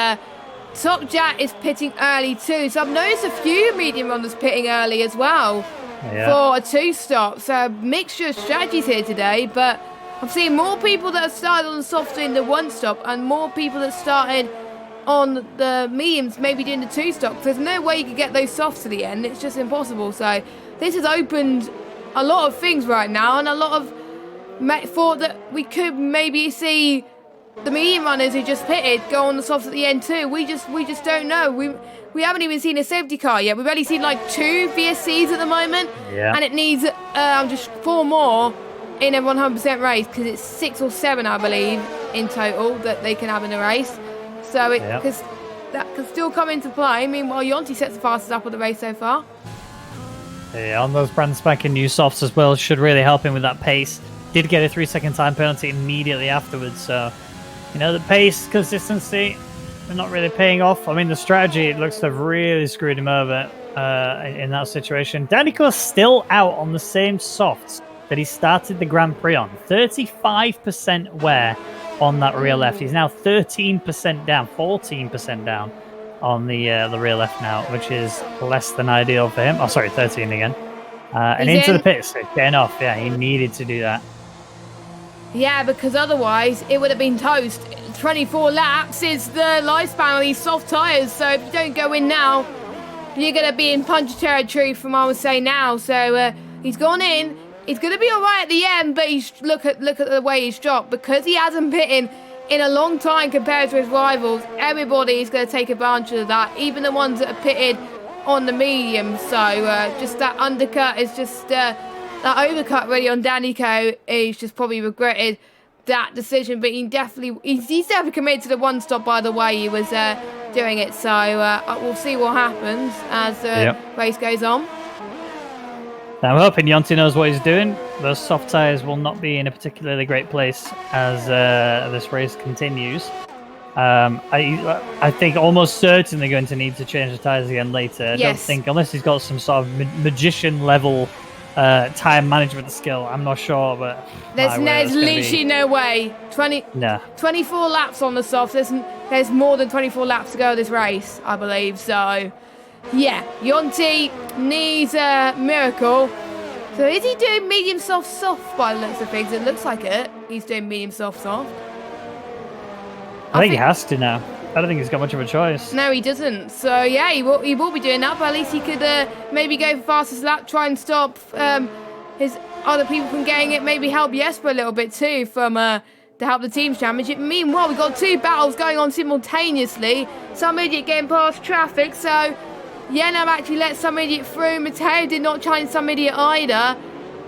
Top Jack is pitting early too. So I've noticed a few medium runners pitting early as well for a two-stop. So a mixture of strategies here today, but I've seen more people that have started on the soft in the one-stop and more people that started on the mediums maybe doing the two-stop. There's no way you could get those softs to the end. It's just impossible. So this has opened a lot of things right now, and a lot of thought that we could maybe see the medium runners who just pitted go on the softs at the end too. We just don't know. We haven't even seen a safety car yet. We've only seen like 2 VSCs at the moment, and it needs just 4 more in a 100% race because it's 6 or 7, I believe, in total that they can have in a race. So because that could still come into play. Meanwhile, Yonti sets the fastest up of the race so far. Yeah, on those brand spanking new softs as well should really help him with that pace. Did get a 3-second time penalty immediately afterwards, so you know the pace, consistency, they're not really paying off. I mean, the strategy, it looks to have really screwed him over in that situation. Danico's still out on the same softs that he started the Grand Prix on. 35% wear on that rear left. He's now 13% down, 14% down on the rear left now, which is less than ideal for him. Oh, sorry, 13 again. And into the pits, getting off. Yeah, he needed to do that. Yeah, because otherwise it would have been toast. 24 laps is the lifespan of these soft tyres, so if you don't go in now, you're going to be in punch territory from, I would say, now. So he's gone in. He's going to be all right at the end, but look at the way he's dropped. Because he hasn't pitted in a long time compared to his rivals, everybody is going to take advantage of that, even the ones that are pitted on the medium. So just that undercut is just that overcut really on Danico. He's just probably regretted that decision, but he's definitely committed to the one stop by the way he was doing it. So we'll see what happens as the race goes on. I'm hoping Yonti knows what he's doing. Those soft tyres will not be in a particularly great place as this race continues. I think almost certainly going to need to change the tyres again later. I don't think, unless he's got some sort of magician level time management skill. I'm not sure, but there's literally no way. 24 laps on the soft. There's more than 24 laps to go this race, I believe. So, yeah, Yonti needs a miracle. So is he doing medium soft by the looks of things? It looks like it. He's doing medium soft. I think he has to now. I don't think he's got much of a choice. No, he doesn't. So, yeah, he will be doing that, but at least he could maybe go for fastest lap, try and stop his other people from getting it, maybe help Jesper a little bit too to help the team's championship. Meanwhile, we've got 2 battles going on simultaneously. Some idiot getting past traffic, so Yenab actually let some idiot through. Matteo did not challenge some idiot either.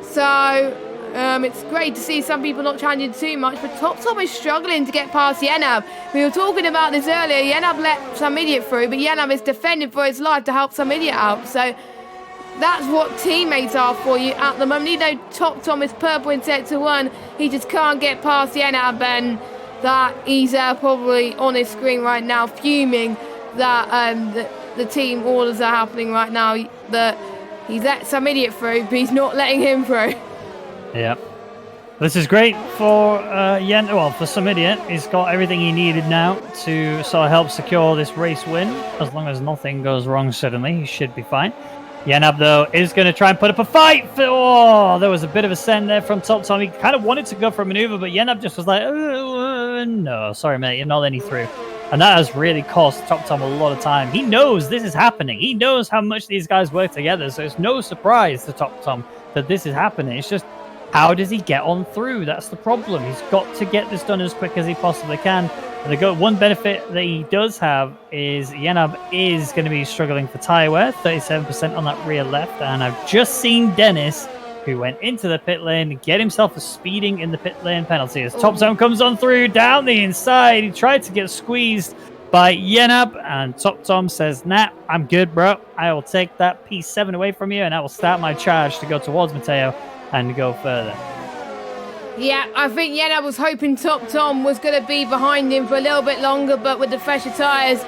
So it's great to see some people not challenging too much, but Tom is struggling to get past Yenab. We were talking about this earlier. Yenab let some idiot through, but Yenab is defending for his life to help some idiot out. So that's what teammates are for you at the moment. You know, Tom is purple in Sector 1. He just can't get past Yenab, and that he's probably on his screen right now, fuming that the team orders are happening right now. That he's let some idiot through, but he's not letting him through. Yeah. This is great for for some idiot. He's got everything he needed now to sort of help secure this race win. As long as nothing goes wrong suddenly, he should be fine. Yenab, though, is going to try and put up a fight. Oh, there was a bit of a send there from Top Tom. He kind of wanted to go for a maneuver, but Yenab just was like, no, sorry, mate, you're not letting me through. And that has really cost Top Tom a lot of time. He knows this is happening. He knows how much these guys work together, so it's no surprise to Top Tom that this is happening. It's just, how does he get on through? That's the problem. He's got to get this done as quick as he possibly can. And one benefit that he does have is Yenab is going to be struggling for tyre wear, 37% on that rear left. And I've just seen Dennis, who went into the pit lane, get himself a speeding in the pit lane penalty. As Top Tom comes on through down the inside, he tried to get squeezed by Yenab, and Top Tom says, nah, I'm good, bro. I will take that P7 away from you, and I will start my charge to go towards Matteo and go further. Yeah, I think Yenab was hoping Top Tom was going to be behind him for a little bit longer, but with the fresher tyres,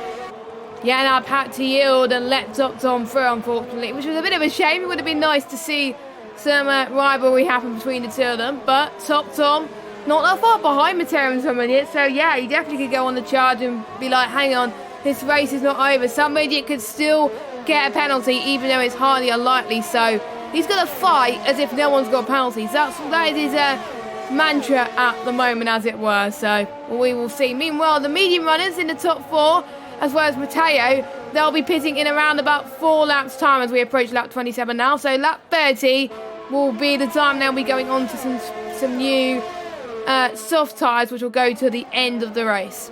Yenab had to yield and let Top Tom through, unfortunately, which was a bit of a shame. It would have been nice to see some rivalry happen between the two of them, but Top Tom not that far behind Matteo and some idiot, so yeah, he definitely could go on the charge and be like, hang on, this race is not over. Some idiot could still get a penalty, even though it's highly unlikely, so he's going to fight as if no one's got penalties. That is his mantra at the moment, as it were, so we will see. Meanwhile, the medium runners in the top 4, as well as Matteo, they'll be pitting in around about 4 laps time as we approach lap 27 now, so lap 30 will be the time now we're going on to some new soft tyres, which will go to the end of the race.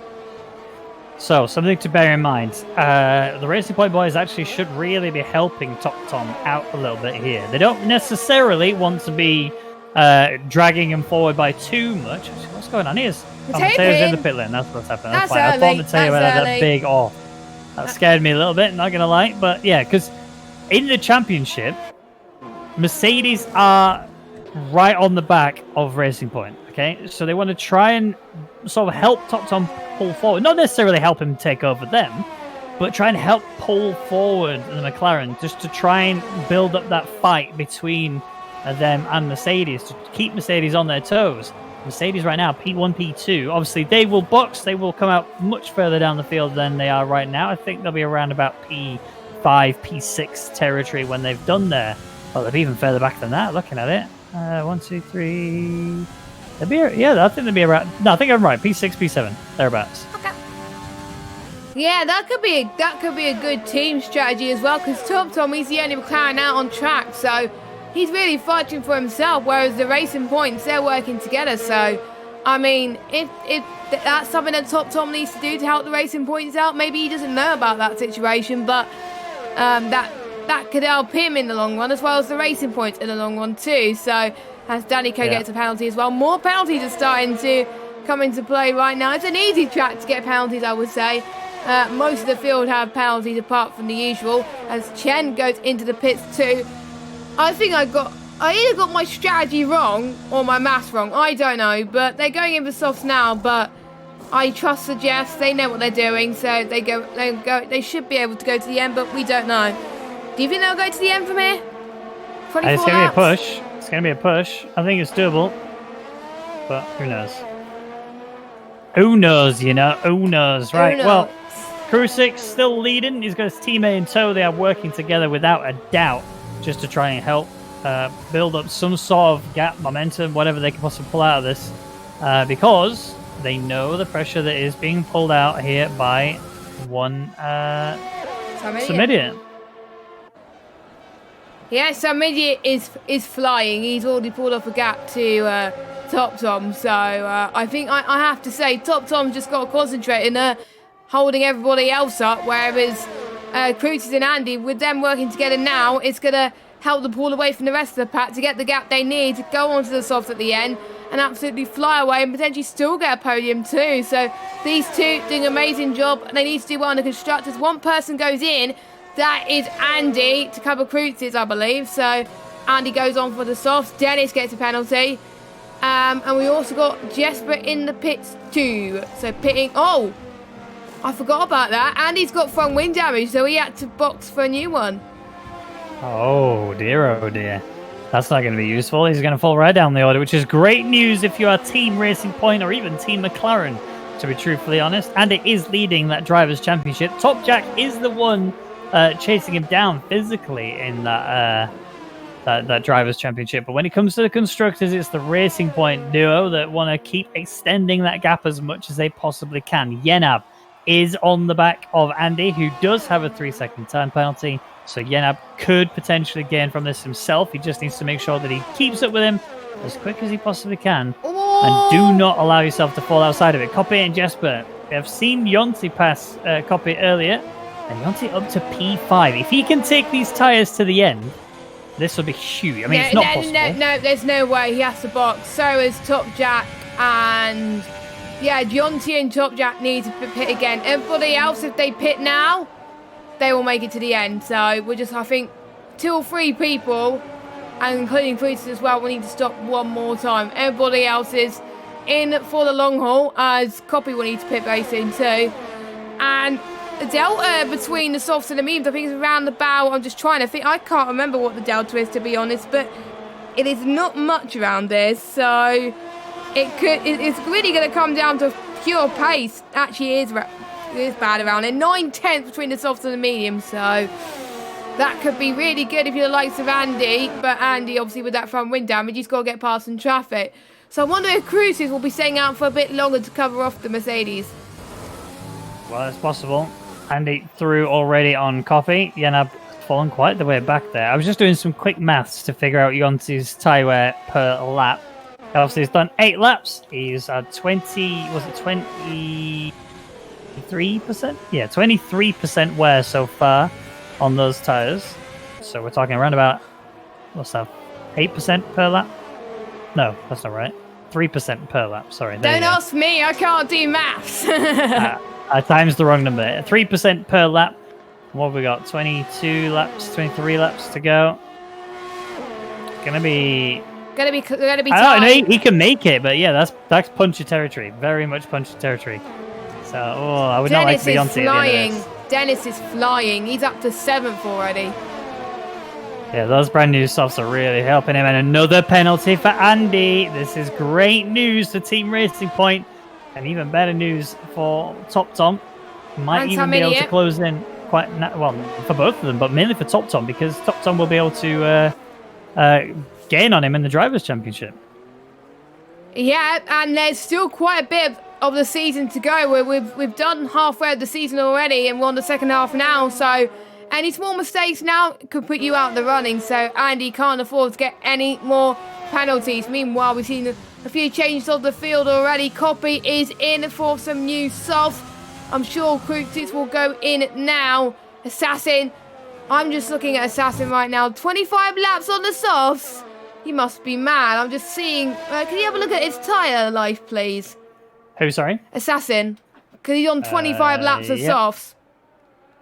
So, something to bear in mind. The Racing Point boys actually should really be helping Top Tom out a little bit here. They don't necessarily want to be dragging him forward by too much. What's going on here? Mateo's in the pit lane. That's what's happening. That's fine. I thought Mateo had that big off. That scared me a little bit, not going to lie. But yeah, because in the championship, Mercedes are right on the back of Racing Point. Okay, so they want to try and sort of help Top Tom pull forward. Not necessarily help him take over them, but try and help pull forward the McLaren just to try and build up that fight between them and Mercedes to keep Mercedes on their toes. Mercedes right now, P1, P2. Obviously, they will box. They will come out much further down the field than they are right now. I think they'll be around about P5, P6 territory when they've done there. Well, they'll be even further back than that, looking at it. 1, 2, 3... I think they'll be around... No, I think I'm right. P6, P7. Thereabouts. Okay. Yeah, that could be a good team strategy as well, because Top Tom, he's the only McLaren out on track, so he's really fighting for himself, whereas the Racing Points, they're working together. So, I mean, if that's something that Top Tom needs to do to help the Racing Points out, maybe he doesn't know about that situation, but that could help him in the long run, as well as the Racing Points in the long run too. So, as Danico gets a penalty as well. More penalties are starting to come into play right now. It's an easy track to get penalties, I would say. Most of the field have penalties apart from the usual, as Chen goes into the pits too. I think I either got my strategy wrong or my maths wrong. I don't know, but they're going in for softs now, but I trust the Jeffs. They know what they're doing, so they should be able to go to the end, but we don't know. Do you think they'll go to the end from here? 24 It's going to be a laps. push. It's going to be a push. I think it's doable. But who knows? Who knows, you know? Who knows? Right, well, Crew 6 still leading. He's got his teammate in tow. They are working together without a doubt just to try and help build up some sort of gap, momentum, whatever they can possibly pull out of this. Because they know the pressure that is being pulled out here by one Samidian. Yeah, Samidian is flying. He's already pulled off a gap to Top Tom. So I think I have to say Top Tom's just got to concentrate in holding everybody else up, whereas Cruises and Andy, with them working together now, it's going to help them pull away from the rest of the pack to get the gap they need to go onto the softs at the end and absolutely fly away and potentially still get a podium too. So these two doing an amazing job. They need to do well on the constructors. One person goes in, that is Andy to cover Cruises, I believe. So Andy goes on for the softs. Dennis gets a penalty. And we also got Jesper in the pits too. So pitting. Oh, I forgot about that. Andy's got front wing damage, so he had to box for a new one. Oh dear. That's not going to be useful. He's going to fall right down the order, which is great news if you are Team Racing Point or even Team McLaren, to be truthfully honest. And it is leading that Drivers' Championship. Top Jack is the one chasing him down physically in that Drivers' Championship. But when it comes to the Constructors, it's the Racing Point duo that want to keep extending that gap as much as they possibly can. Yenab is on the back of Andy, who does have a 3-second turn penalty. So Yenab could potentially gain from this himself. He just needs to make sure that he keeps up with him as quick as he possibly can. Oh! And do not allow yourself to fall outside of it. Copy and Jesper. We have seen Yonti pass Copy earlier. And Yonti up to P5. If he can take these tyres to the end, this will be huge. I mean, it's not possible. No, there's no way. He has to box. So is Top Jack. And yeah, Yonti and Top Jack need to pit again. Everybody else, if they pit now, they will make it to the end. So we're just, I think, 2 or 3 people, and including Priest as well, we need to stop one more time. Everybody else is in for the long haul, as Copy will need to pit racing too. And the delta between the softs and the mediums, I think, is around about, I'm just trying to think, I can't remember what the delta is, to be honest, but it is not much around there. So it's really going to come down to pure pace. Actually, it is bad around it. 9/10 between the softs and the mediums, so that could be really good if you're the likes of Andy. But Andy, obviously, with that front wing damage, he's got to get past some traffic. So I wonder if Cruises will be staying out for a bit longer to cover off the Mercedes. Well, it's possible. Andy through already on Coffee. Yenab fallen quite the way back there. I was just doing some quick maths to figure out Yonti's tyre wear per lap. Obviously, he's done 8 laps. He's at 23%? Yeah, 23% wear so far on those tyres. So we're talking around about, what's that, 8% per lap? No, that's not right. 3% per lap, sorry. Don't ask me, I can't do maths. I times the wrong number. 3% per lap. What have we got? 22 laps, 23 laps to go. Gonna be tight. No, he can make it, but yeah, that's punchy territory. Very much punchy territory. So, I would not like to be on to Dennis is flying. He's up to 7th already. Yeah, those brand new softs are really helping him. And another penalty for Andy. This is great news for Team Racing Point. And even better news for Top Tom. Might even be able to close in quite well for both of them, but mainly for Top Tom, because Top Tom will be able to gain on him in the Drivers' Championship. Yeah, and there's still quite a bit of the season to go. We've done halfway of the season already, and we're on the second half now. So any small mistakes now could put you out of the running. So Andy can't afford to get any more penalties. Meanwhile, we've seen a few changes of the field already. Copy is in for some new softs. I'm sure Cruises will go in now. Assassin. I'm just looking at Assassin right now. 25 laps on the softs. You must be mad. I'm just seeing. Can you have a look at his tyre life, please? Who, sorry? Assassin. Because he's on 25 laps of softs.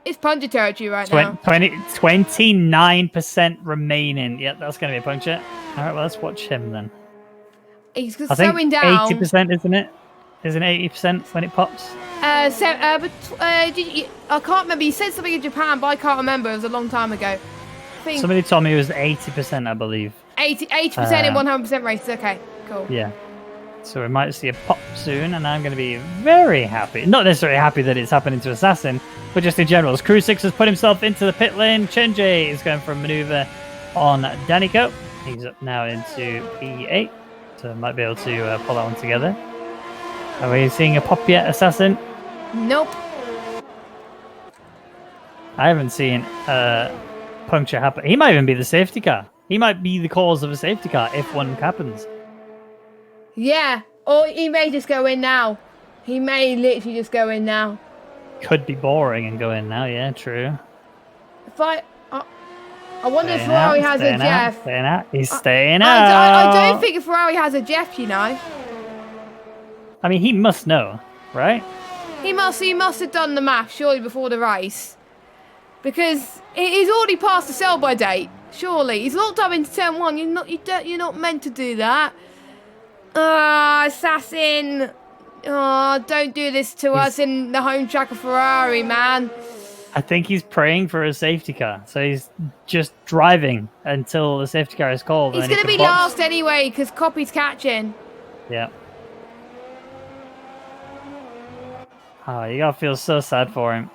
It's puncture territory right now. 29% remaining. Yeah, that's going to be a puncture. All right, well, let's watch him then. He's slowing down. 80%, isn't it? Isn't it 80% when it pops? I can't remember. You said something in Japan, but I can't remember. It was a long time ago. I think somebody told me it was 80%, I believe. 80% in 100% races. Okay, cool. Yeah. So we might see a pop soon, and I'm going to be very happy. Not necessarily happy that it's happening to Assassin, but just in general. As Crew 6 has put himself into the pit lane, Chenjay is going for a maneuver on Danico. He's up now into P8, so might be able to pull that one together. Are we seeing a pop yet, Assassin? Nope. I haven't seen a puncture happen. He might even be the safety car. He might be the cause of a safety car if one happens. Yeah, or he may just go in now. He may literally just go in now. Could be boring and go in now, yeah, true. If I wonder if Ferrari has a Jeff. Staying out. He's staying out. I don't think Ferrari has a Jeff, you know. I mean, he must know, right? He must have done the math, surely, before the race. Because he's already passed the sell-by date, surely. He's locked up into turn 1. You're not meant to do that. Assassin. Oh, don't do this to us in the home track of Ferrari, man. I think he's praying for a safety car. So he's just driving until the safety car is called. He's going to be last anyway because Copy's catching. Yeah. Oh, you got to feel so sad for him.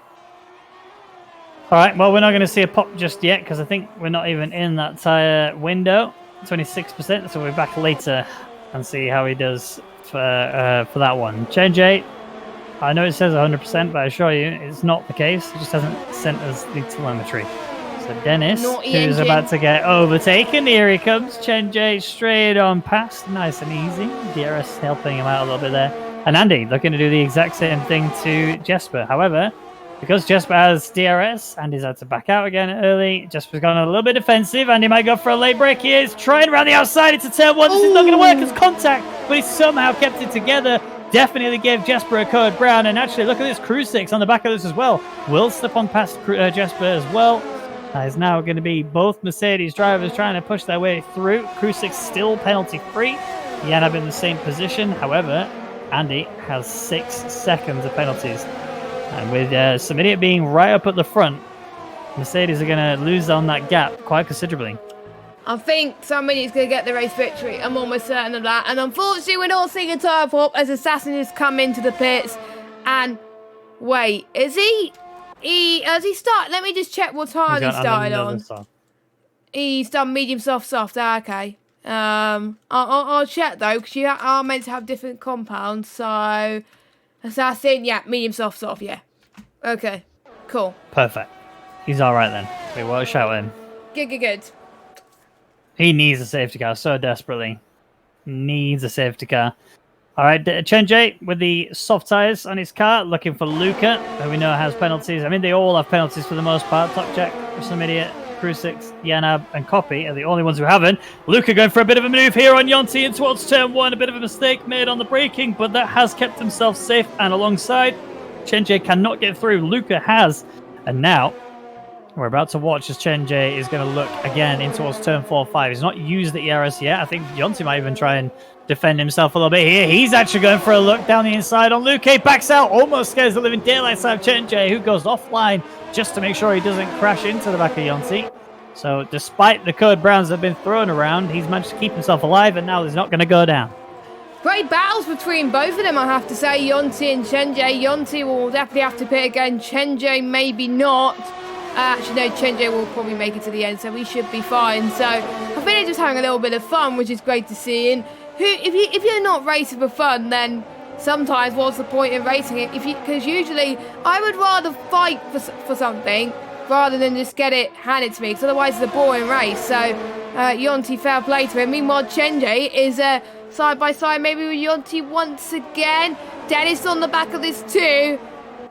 All right, well, we're not going to see a pop just yet because I think we're not even in that tyre window. 26%, so we're back later and see how he does for that one. Chenjay, I know it says 100%, but I assure you it's not the case. It just hasn't sent us the telemetry. So Dennis, who's about to get overtaken, here he comes. Chenjay straight on past, nice and easy. DRS helping him out a little bit there. And Andy looking to do the exact same thing to Jesper. However, because Jesper has DRS, Andy's had to back out again early. Jesper's gone a little bit defensive. Andy might go for a late break. He is trying around the outside into turn 1. This is not going to work as contact, but he somehow kept it together. Definitely gave Jesper a code brown. And actually, look at this Crew 6 on the back of this as well. Will slip on past Jesper as well. That is now going to be both Mercedes drivers trying to push their way through. Crew 6 still penalty free. Yanab in the same position. However, Andy has 6 seconds of penalties. And with some idiot being right up at the front, Mercedes are going to lose on that gap quite considerably. I think somebody's going to get the race victory. I'm almost certain of that. And unfortunately, we're not seeing a tyre pop as Assassin has come into the pits. And wait, has he started? Let me just check what tyre he started on. He's done medium, soft, soft. Okay. I'll check though, because you are meant to have different compounds. So Assassin, yeah, medium, soft, soft, yeah. Okay, cool. Perfect. He's all right then. We won't shout him. Good. He needs a safety car so desperately. Needs a safety car. All right, Chenjay with the soft tyres on his car, looking for Luca, who we know has penalties. I mean, they all have penalties for the most part. Top Jack, some idiot, Crew 6, Yanab, and Copy are the only ones who haven't. Luca going for a bit of a move here on Yonti in towards turn 1. A bit of a mistake made on the braking, but that has kept himself safe and alongside. Chenjay cannot get through. Luca has. And now we're about to watch as Chenjay is going to look again in towards turn 4-5. He's not used the ERS yet. I think Yonti might even try and defend himself a little bit here. He's actually going for a look down the inside on Luke. Backs out, almost scares the living daylights out of Chenjay, who goes offline just to make sure he doesn't crash into the back of Yonti. So despite the code browns that have been thrown around, he's managed to keep himself alive, and now he's not going to go down. Great battles between both of them, I have to say, Yonti and Chenjay. Yonti will definitely have to pit again. Chenjay maybe not. Actually, no, Chenjay will probably make it to the end, so we should be fine. So I think they're just having a little bit of fun, which is great to see. And if you're not racing for fun, then sometimes what's the point in racing it? Because usually I would rather fight for something rather than just get it handed to me, because otherwise it's a boring race. So Yonti, fair play to him. Meanwhile, Chenjay is side by side maybe with Yonti once again. Dennis on the back of this too.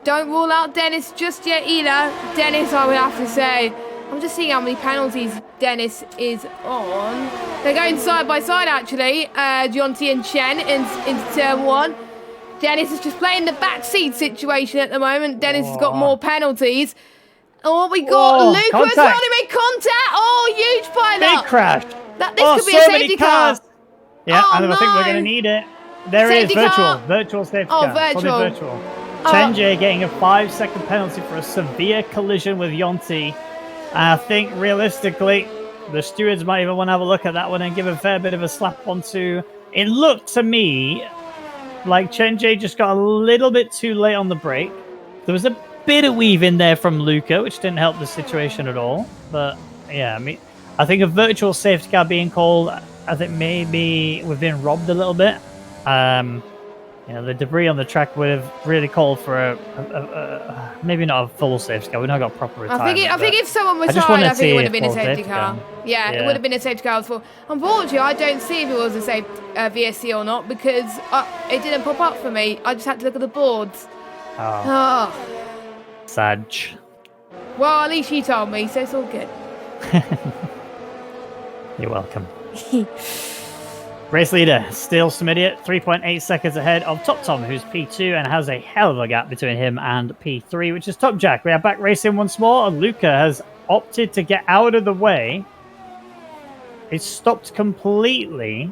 Don't rule out Dennis just yet either. Dennis, I would have to say. I'm just seeing how many penalties Dennis is on. They're going side by side, actually. Yonti and Chen into turn 1. Dennis is just playing the backseat situation at the moment. Dennis has got more penalties. Oh, we got Luca as well. They made contact. Oh, huge pile-up. Big crash. This could be a safety car. Yeah, I think we're going to need it. There safety it is, virtual safety car. Virtual. Chenjay getting a 5-second penalty for a severe collision with Yonti. I think realistically, the stewards might even want to have a look at that one and give a fair bit of a slap onto. It looked to me like Chenjay just got a little bit too late on the break. There was a bit of weave in there from Luca, which didn't help the situation at all. But yeah, I mean, I think a virtual safety car being called, I think maybe we've been robbed a little bit. The debris on the track would have really called for a maybe not a full safety car. We've not got proper retirement. I think if someone was tired, I think it would have been a safety car. Yeah, it would have been a safety car. Unfortunately, I don't see if it was a safe VSC or not because it didn't pop up for me. I just had to look at the boards. Sad. Well, at least you told me, so it's all good. You're welcome. Race leader, still Smidiot, 3.8 seconds ahead of Top Tom, who's P2 and has a hell of a gap between him and P3, which is Top Jack. We are back racing once more, and Luca has opted to get out of the way. He's stopped completely.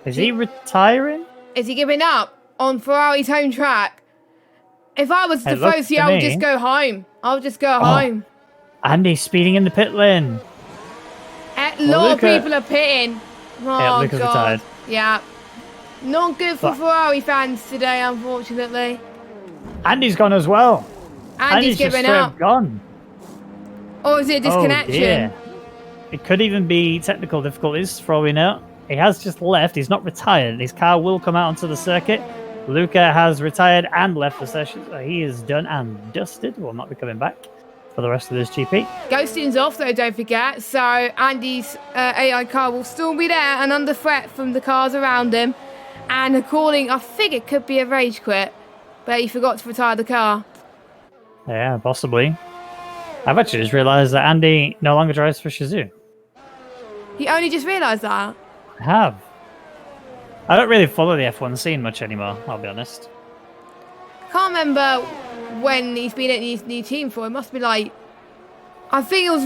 Is he retiring? Is he giving up on Ferrari's home track? If I was Tifosi, I would just go home. I'll just go home. And he's speeding in the pit lane. A lot of people are pitting. Yeah, Luca's retired. Yeah. Not good for Ferrari fans today, unfortunately. Andy's gone as well. Andy's giving up. Gone. Or is it a disconnection? It could even be technical difficulties for all we know. He has just left. He's not retired. His car will come out onto the circuit. Luca has retired and left the session. So he is done and dusted. Will not be coming back for the rest of this GP. Ghosting's off though, don't forget. So Andy's AI car will still be there and under threat from the cars around him. And according, I think it could be a rage quit, but he forgot to retire the car. Yeah, possibly. I've actually just realised that Andy no longer drives for Shizou. You only just realised that? I have. I don't really follow the F1 scene much anymore, I'll be honest. I can't remember when he's been at his new team for. It must be like, I think it was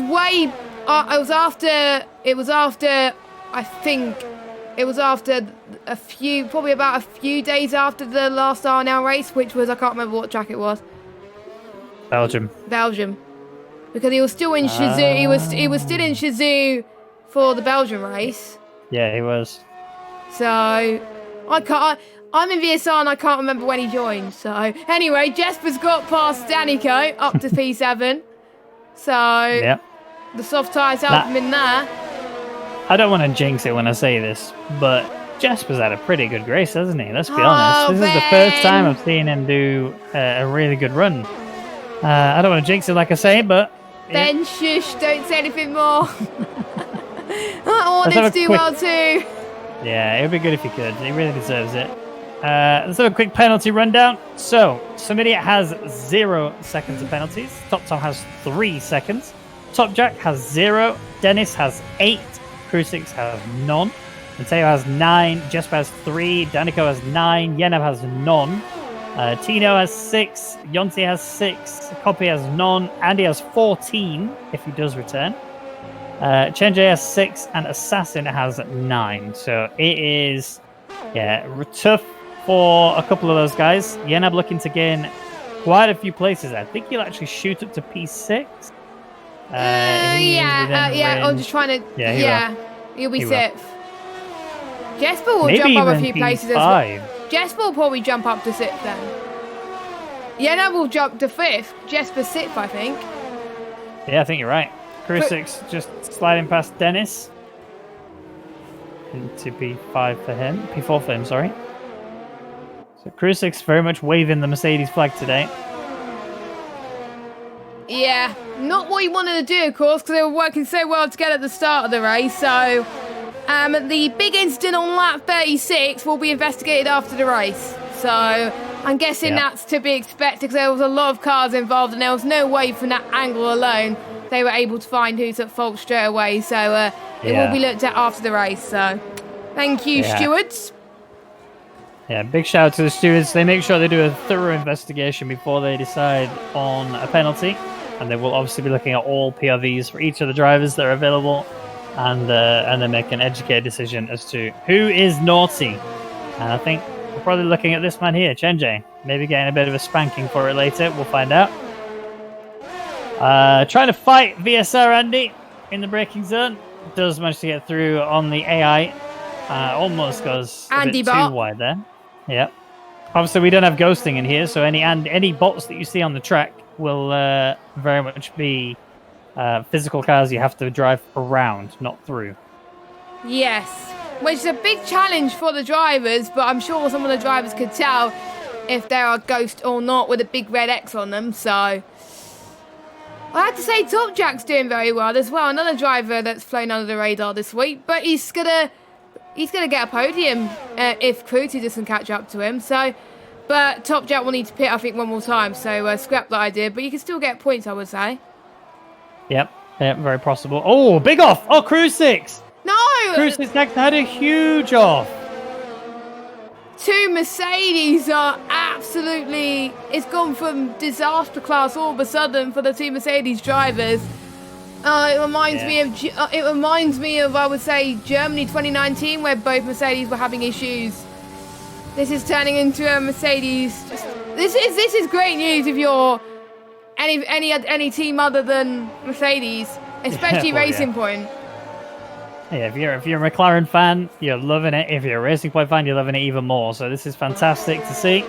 probably about a few days after the last RNL race, which was, I can't remember what track it was. Belgium. Because he was still in Shizou. He was still in Shizou for the Belgian race. Yeah, he was. So I'm in VSR and I can't remember when he joined. So anyway, Jesper's got past Danico up to P7. So the soft tyres help him in there. I don't want to jinx it when I say this, but Jesper's had a pretty good race, hasn't he? Let's be honest. This is the first time I've seen him do a really good run. I don't want to jinx it like I say, but... Ben, shush, don't say anything more. I want him to do well too. Yeah, it would be good if he could. He really deserves it. Let's have a quick penalty rundown. So, Samidia has 0 seconds of penalties. Top Tom has 3 seconds. Top Jack has 0. Dennis has 8. Krusix has none. Mateo has 9. Jesper has 3. Danico has 9. Yenab has none. Tino has 6. Yonti has 6. Copy has none. Andy has 14 if he does return. Chenjay has 6 and Assassin has 9. So it is tough for a couple of those guys. Yenab looking to gain quite a few places. I think he'll actually shoot up to P6. I'm just trying to... he'll be 6th. Jesper will maybe jump up a few places as well. P5. Jesper will probably jump up to 6th then. Yenab will jump to 5th. Jesper 6th, I think. Yeah, I think you're right. Krusix just sliding past Dennis. Into P5 for him. P4 for him, sorry. So Krusix very much waving the Mercedes flag today. Yeah, not what he wanted to do, of course, because they were working so well together at the start of the race. So the big incident on lap 36 will be investigated after the race. So I'm guessing that's to be expected because there was a lot of cars involved and there was no way from that angle alone they were able to find who's at fault straight away. So it will be looked at after the race. So thank you, stewards. Yeah, big shout out to the stewards. They make sure they do a thorough investigation before they decide on a penalty. And they will obviously be looking at all PRVs for each of the drivers that are available. And then make an educated decision as to who is naughty. And I think we're probably looking at this man here, Chenjay. Maybe getting a bit of a spanking for it later. We'll find out. Trying to fight VSR Andy in the braking zone. Does manage to get through on the AI. Almost goes a Andy bit bot. too wide there. Yep. Obviously, we don't have ghosting in here, so any bots that you see on the track will very much be physical cars you have to drive around, not through. Yes, which is a big challenge for the drivers, but I'm sure some of the drivers could tell if they are ghost or not with a big red X on them, so... I have to say Top Jack's doing very well as well. Another driver that's flown under the radar this week, but he's gonna get a podium if Cruty doesn't catch up to him. So, but Top Jack will need to pit, I think, one more time. So scrap that idea, but you can still get points, I would say. Yep, very possible. Oh, big off! Oh, Cruise 6! No! Cruise 6 had a huge off. Two Mercedes are absolutely... It's gone from disaster class all of a sudden for the two Mercedes drivers. It reminds me of, I would say, Germany 2019, where both Mercedes were having issues. This is turning into a Mercedes... This is great news if you're any team other than Mercedes, especially Racing Point. Yeah, if you're a McLaren fan, you're loving it. If you're a Racing Point fan, you're loving it even more. So this is fantastic to see.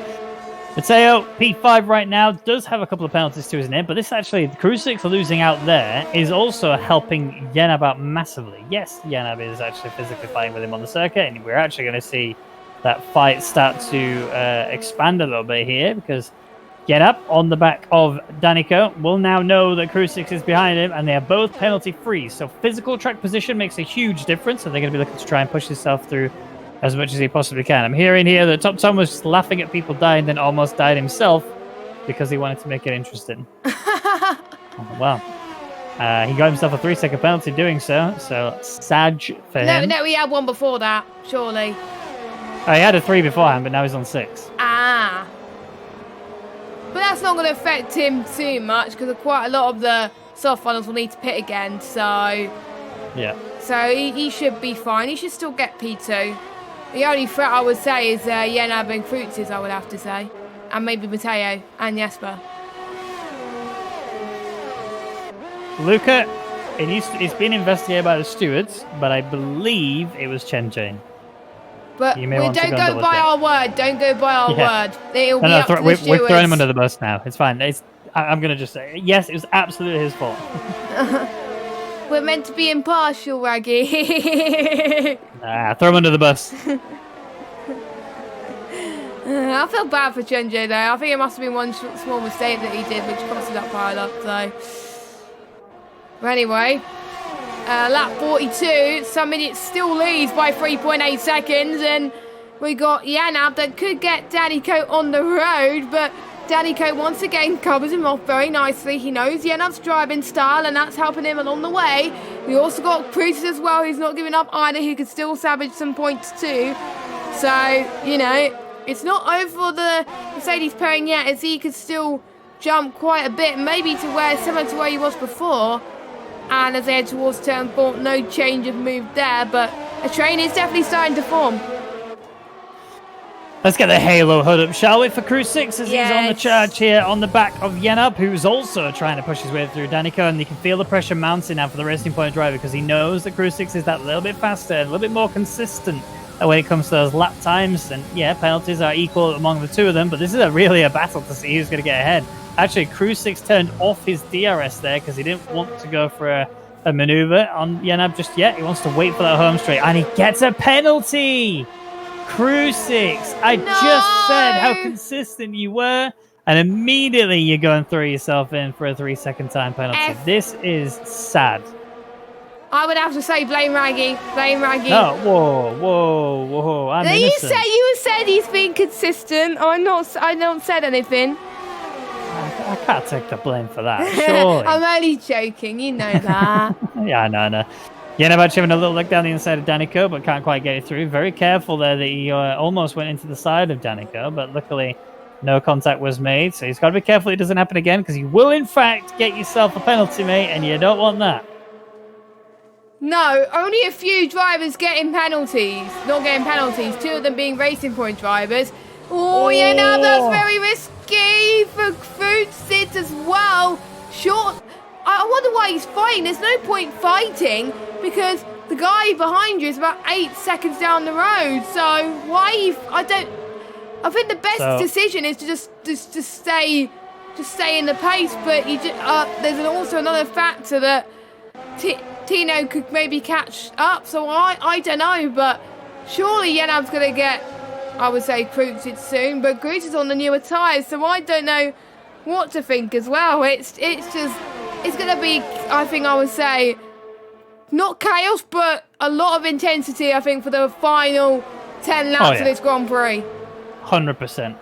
Mateo, P5 right now, does have a couple of penalties to his name, but this actually, Cruise 6 losing out there is also helping Yenab out massively. Yes, Yenab is actually physically fighting with him on the circuit, and we're actually going to see that fight start to expand a little bit here, because Yenab, on the back of Danico, will now know that Cruise 6 is behind him, and they are both penalty-free. So physical track position makes a huge difference, and they're going to be looking to try and push himself through as much as he possibly can. I'm hearing here that Top Tom was laughing at people dying, then almost died himself because he wanted to make it interesting. Oh, wow. He got himself a 3-second penalty doing so, so sad for him. No, he had one before that, surely. He had a 3 beforehand, but now he's on 6. Ah. But that's not going to affect him too much because quite a lot of the soft funnels will need to pit again. So yeah. So he should be fine. He should still get P2. The only threat I would say is Yenab and Fruitses, I would have to say. And maybe Mateo and Jesper. Luca, it's been investigated by the stewards, but I believe it was Chen Jane. But we don't go by our word. Don't go by our word. It'll be up to the stewards. We're throwing him under the bus now. It's fine. I'm going to just say, yes, it was absolutely his fault. We're meant to be impartial, Rwaggy. Throw him under the bus. I feel bad for Chenjo though. I think it must have been one small mistake that he did, which costed that pile up. So, but anyway, lap 42. Some idiot still leads by 3.8 seconds, and we got Yenab that could get Danico on the road, but Danico once again covers him off very nicely. He knows Yenab's driving style, and that's helping him along the way. We also got Cruises as well, who's not giving up either. He could still salvage some points too. So, you know, it's not over for the Mercedes pairing yet, as he could still jump quite a bit, maybe to where similar to where he was before. And as they head towards turn 4, no change of move there, but a train is definitely starting to form. Let's get the Halo hood up, shall we, for Crew 6 as he's on the charge here on the back of Yenab, who's also trying to push his way through Danico, and you can feel the pressure mounting now for the Racing Point driver because he knows that Crew 6 is that little bit faster, a little bit more consistent when it comes to those lap times. And yeah, penalties are equal among the two of them, but this is really a battle to see who's going to get ahead. Actually, Crew 6 turned off his DRS there because he didn't want to go for a maneuver on Yenab just yet. He wants to wait for that home straight, and he gets a penalty! Crew 6, I just said how consistent you were, and immediately you're going to throw yourself in for a 3-second time penalty. This is sad. I would have to say blame Rwaggy. Blame Rwaggy. No, whoa. I'm innocent. You said he's been consistent. I don't said anything. I can't take the blame for that, surely. I'm only joking, you know that. Yeah, I know. Yenab actually having a little look down the inside of Danico, but can't quite get it through. Very careful there that he almost went into the side of Danico, but luckily no contact was made. So he's got to be careful it doesn't happen again, because you will, in fact, get yourself a penalty, mate, and you don't want that. No, only a few drivers getting penalties. Not getting penalties, 2 of them being Racing Point drivers. Oh, Yenab, that's very risky for Fruit Sit as well. Short I wonder why he's fighting. There's no point fighting because the guy behind you is about 8 seconds down the road. So why? I think the best decision is to just stay in the pace. But there's also another factor that Tino could maybe catch up. So I don't know, but surely Yenab's gonna get, I would say, Kreutzit soon. But Kreutzit's on the newer tyres, so I don't know what to think as well. It's gonna be, I think I would say, not chaos, but a lot of intensity, I think, for the final 10 laps of this Grand Prix. 100%.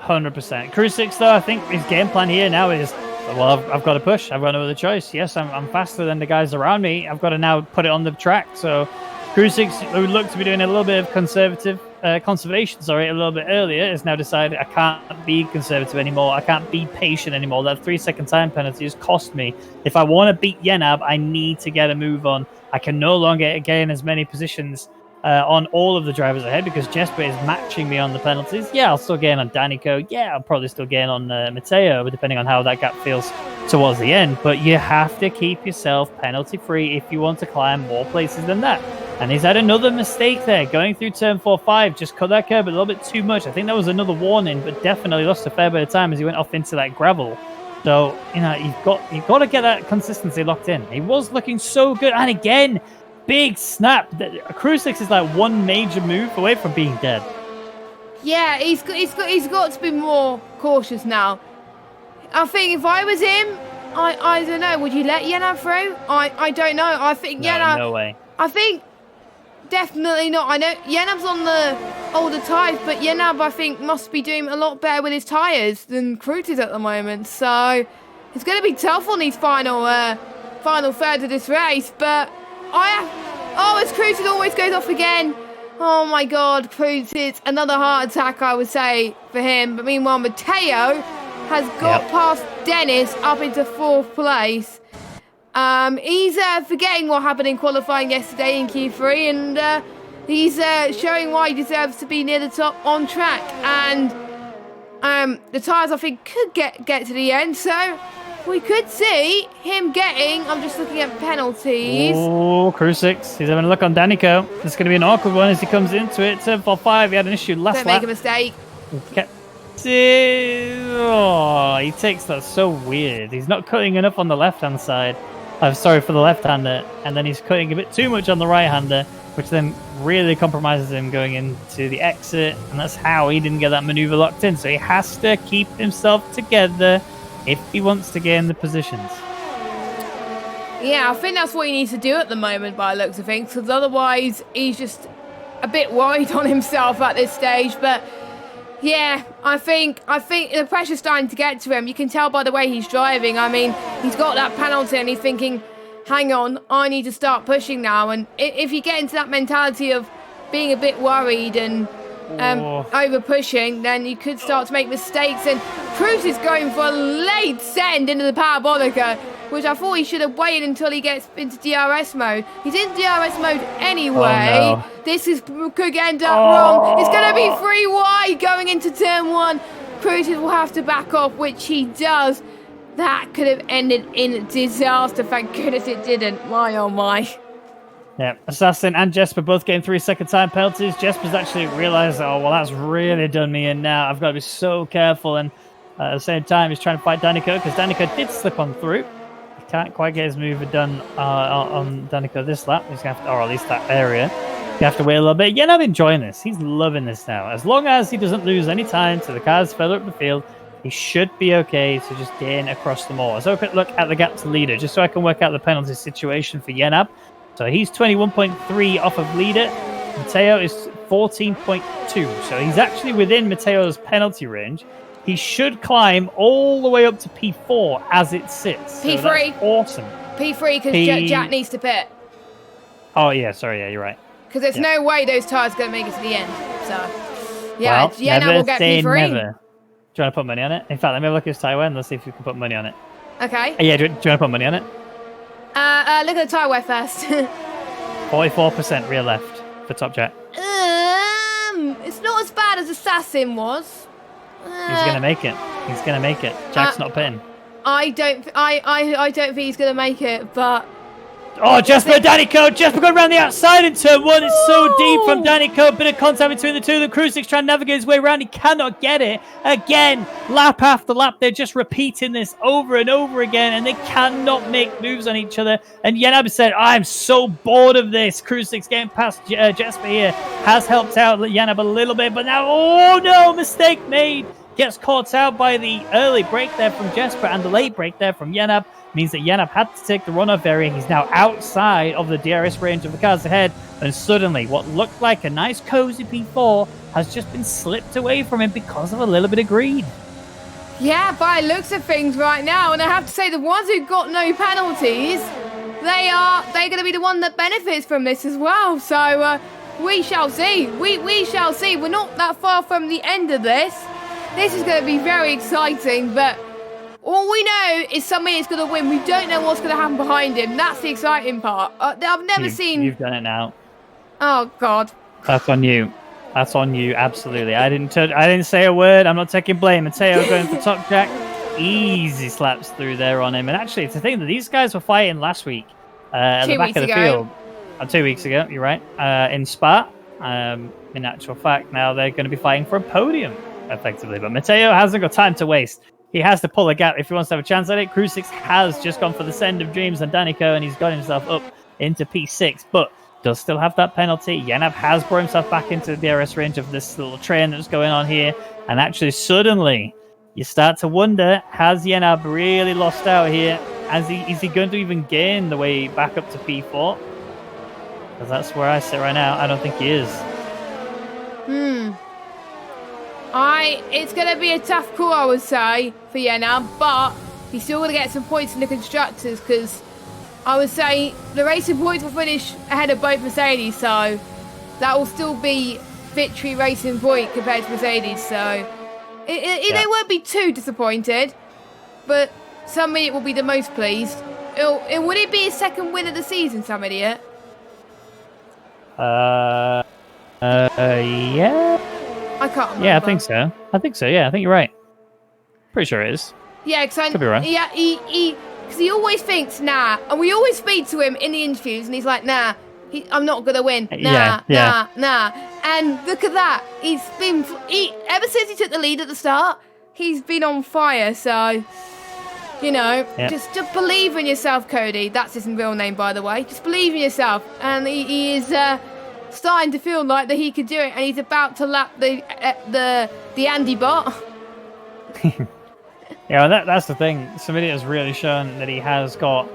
Kreutzit, though, I think his game plan here now is, well, I've got to push. I've got no other choice. Yes, I'm faster than the guys around me. I've got to now put it on the track. So Kreutzit, who looked to be doing a little bit of conservation, a little bit earlier, has now decided I can't be conservative anymore. I can't be patient anymore. That 3-second time penalty has cost me. If I want to beat Yenab, I need to get a move on. I can no longer gain as many positions on all of the drivers ahead because Jesper is matching me on the penalties. Yeah, I'll still gain on Danico. Yeah, I'll probably still gain on Matteo, depending on how that gap feels towards the end. But you have to keep yourself penalty-free if you want to climb more places than that. And he's had another mistake there, going through turn 4-5, just cut that curb a little bit too much. I think that was another warning, but definitely lost a fair bit of time as he went off into that gravel. So, you've got to get that consistency locked in. He was looking so good, and again, big snap. Kreutzit is like one major move away from being dead. Yeah, he's got to be more cautious now. I think if I was him, I don't know. Would you let Yenab through? I don't know. I think Yenab. No way. I think definitely not. I know Yenab's on the older tyres, but Yenab, I think, must be doing a lot better with his tyres than Kreutzit at the moment. So it's going to be tough on these final third of this race. But as Kreutzit always goes off again. Oh my God, Kreutzit, another heart attack, I would say, for him. But meanwhile, Matteo has got past Dennis up into 4th place. He's forgetting what happened in qualifying yesterday in Q3, and he's showing why he deserves to be near the top on track. And the tyres, I think, could get to the end, so we could see him getting, I'm just looking at penalties. Oh, Kreutzit, he's having a look on Danico. It's going to be an awkward one as he comes into it. Turn 4-5, he had an issue last lap. Don't make a mistake. Oh, he takes that so weird. He's not cutting enough on the left-hand side. I'm sorry for the left-hander, and then he's cutting a bit too much on the right-hander, which then really compromises him going into the exit, and that's how he didn't get that maneuver locked in. So he has to keep himself together if he wants to gain the positions. Yeah, I think that's what he needs to do at the moment by the looks of things, because otherwise he's just a bit worried on himself at this stage. But yeah, I think the pressure's starting to get to him. You can tell by the way he's driving. I mean, he's got that penalty and he's thinking, hang on, I need to start pushing now. And if you get into that mentality of being a bit worried and over pushing, then you could start to make mistakes. And Cruz is going for a late send into the Parabolica, which I thought he should have waited until he gets into DRS mode. He's in DRS mode anyway. Oh, no. This could end up wrong. It's going to be 3 wide going into turn 1. Cruz will have to back off, which he does. That could have ended in disaster. Thank goodness it didn't. My oh my. Yeah, Assassin and Jesper both getting 3-second time penalties. Jesper's actually realised, oh, well, that's really done me in now. I've got to be so careful. And at the same time, he's trying to fight Danico because Danico did slip on through. He can't quite get his move done on Danico this lap. He's going to have to, or at least that area. You have to wait a little bit. Yeah, I'm enjoying this. He's loving this now. As long as he doesn't lose any time to the cars further up the field, he should be okay to just gain across them all. So quick look at the gap to leader, just so I can work out the penalty situation for Yenab. So he's 21.3 off of leader. Matteo is 14.2. So he's actually within Matteo's penalty range. He should climb all the way up to P4 as it sits. P3. So that's awesome. P3 because Jack needs to pit. Oh, yeah. Sorry. Yeah, you're right. Because there's no way those tyres are going to make it to the end. So, yeah, well, Yenab will get P3. Never. Do you want to put money on it? In fact, let me have a look at his tyre wear and let's see if we can put money on it. Okay. Yeah, do you want to put money on it? Look at the tyre wear first. 44% rear left for Top Jet. It's not as bad as Assassin was. He's going to make it. He's going to make it. Jack's not pitting. I don't think he's going to make it, but... Oh, Jesper and Danica. Jesper going around the outside in turn one. It's so deep from Danica. Bit of contact between the two. The Crucix trying to navigate his way around. He cannot get it. Again, lap after lap. They're just repeating this over and over again, and they cannot make moves on each other. And Yenab said, I'm so bored of this. Crucix getting past Jesper here has helped out Yenab a little bit, but now, oh no, mistake made. Gets caught out by the early break there from Jesper and the late break there from Yenab. Means that Yenab had to take the runoff area. He's now outside of the DRS range of the cars ahead. And suddenly, what looked like a nice cozy P4 has just been slipped away from him because of a little bit of greed. Yeah, by looks of things right now. And I have to say, the ones who got no penalties, they're going to be the one that benefits from this as well. So we shall see. We shall see. We're not that far from the end of this. This is going to be very exciting, but all we know is somebody is going to win. We don't know what's going to happen behind him. That's the exciting part. I've never seen... You've done it now. Oh, God. That's on you. That's on you, absolutely. I didn't say a word. I'm not taking blame. Mateo going for top jack. Easy slaps through there on him. And actually, it's the thing that these guys were fighting last week at the back of the field. 2 weeks ago, you're right. In Spa. In actual fact, now they're going to be fighting for a podium, effectively. But Mateo hasn't got time to waste. He has to pull a gap if he wants to have a chance at it. Crucix has just gone for the send of Dreams and Danica, and he's got himself up into P6, but does still have that penalty. Yenab has brought himself back into the DRS range of this little train that's going on here. And actually, suddenly, you start to wonder, has Yenab really lost out here? Is he going to even gain the way back up to P4? Because that's where I sit right now. I don't think he is. It's going to be a tough call, I would say, for Yenab, but he's still going to get some points in the constructors, because I would say the racing points will finish ahead of both Mercedes, so that will still be victory racing point compared to Mercedes, so they won't be too disappointed, but Sam Idiot will be the most pleased. Would it be his second win of the season, Sam Idiot? Yeah. I can't remember. Yeah, I think so. Yeah, I think you're right. Pretty sure it is. Yeah, because could be right. Yeah, because he always thinks, nah, and we always speak to him in the interviews, and he's like, nah, I'm not gonna win. Nah. And look at that. He's been ever since he took the lead at the start, he's been on fire. So, you know, just believe in yourself, Cody. That's his real name, by the way. Just believe in yourself, and he is. Starting to feel like that he could do it, and he's about to lap the Andy bot. Yeah, that's the thing. Somebody has really shown that he has got.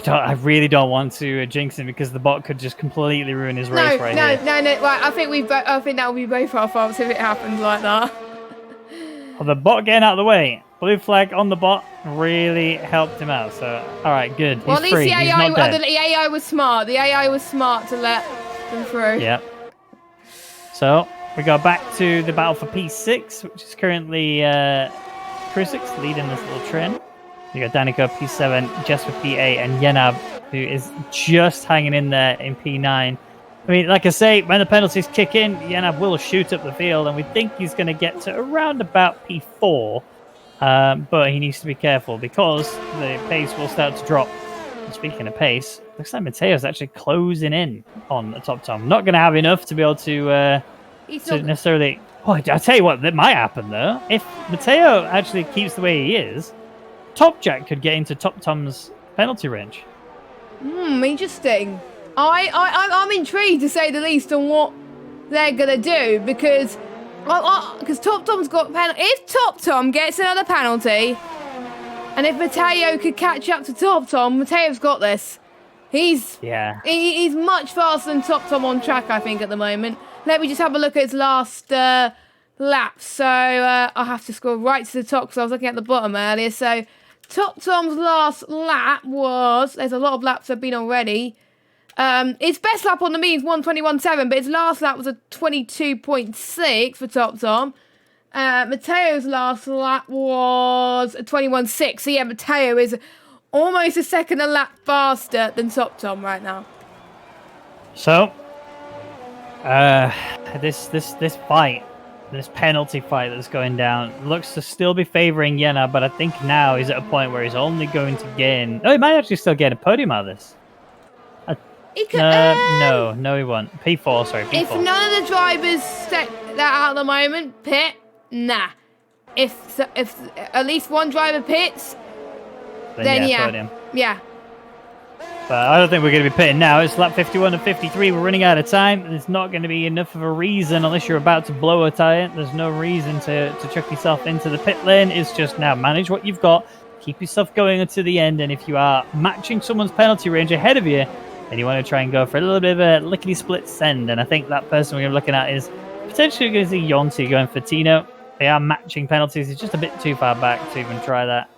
I really don't want to jinx him, because the bot could just completely ruin his race here. No. Right, I think that will be both our faults if it happens like that. Well, the bot getting out of the way, blue flag on the bot really helped him out. So, all right, good. Well, He's at least free. the AI was smart. The AI was smart to let them through. Yep. So we go back to the battle for P6, which is currently Crucix leading this little train. You got Danica P7, Jesper P8, and Yenab, who is just hanging in there in P9. I mean, like I say, when the penalties kick in, Yenab will shoot up the field, and we think he's going to get to around about P4. But he needs to be careful, because the pace will start to drop. And speaking of pace, looks like Mateo's actually closing in on the top Tom. Not going to have enough to be able to necessarily... Oh, I'll tell you what, that might happen, though. If Mateo actually keeps the way he is, Top Jack could get into Top Tom's penalty range. Interesting. I'm intrigued, to say the least, on what they're going to do, because Top Tom's got penalty. If Top Tom gets another penalty, and if Mateo could catch up to Top Tom, Mateo's got this. He's much faster than Top Tom on track, I think, at the moment. Let me just have a look at his last lap. So I'll have to scroll right to the top, because I was looking at the bottom earlier. So Top Tom's last lap was... There's a lot of laps that have been already. His best lap on the mean is 1:21.7, but his last lap was a 22.6 for Top Tom. Mateo's last lap was a 21.6. So yeah, Mateo is almost a second a lap faster than Top Tom right now. So, this fight this penalty fight that's going down looks to still be favouring Yena, but I think now he's at a point where he's only going to gain... Oh, he might actually still get a podium out of this. He could, no, he won't. P4, sorry, P4. If none of the drivers set that out at the moment, pit, nah. If at least one driver pits, then yeah. Podium. Yeah. But I don't think we're going to be pitting now. It's lap 51 and 53. We're running out of time. There's not going to be enough of a reason, unless you're about to blow a tyre. There's no reason to chuck yourself into the pit lane. It's just now manage what you've got. Keep yourself going until the end. And if you are matching someone's penalty range ahead of you, then you want to try and go for a little bit of a lickety-split send. And I think that person we're going to be looking at is potentially going to see Yonti going for Tino. They are matching penalties. He's just a bit too far back to even try that.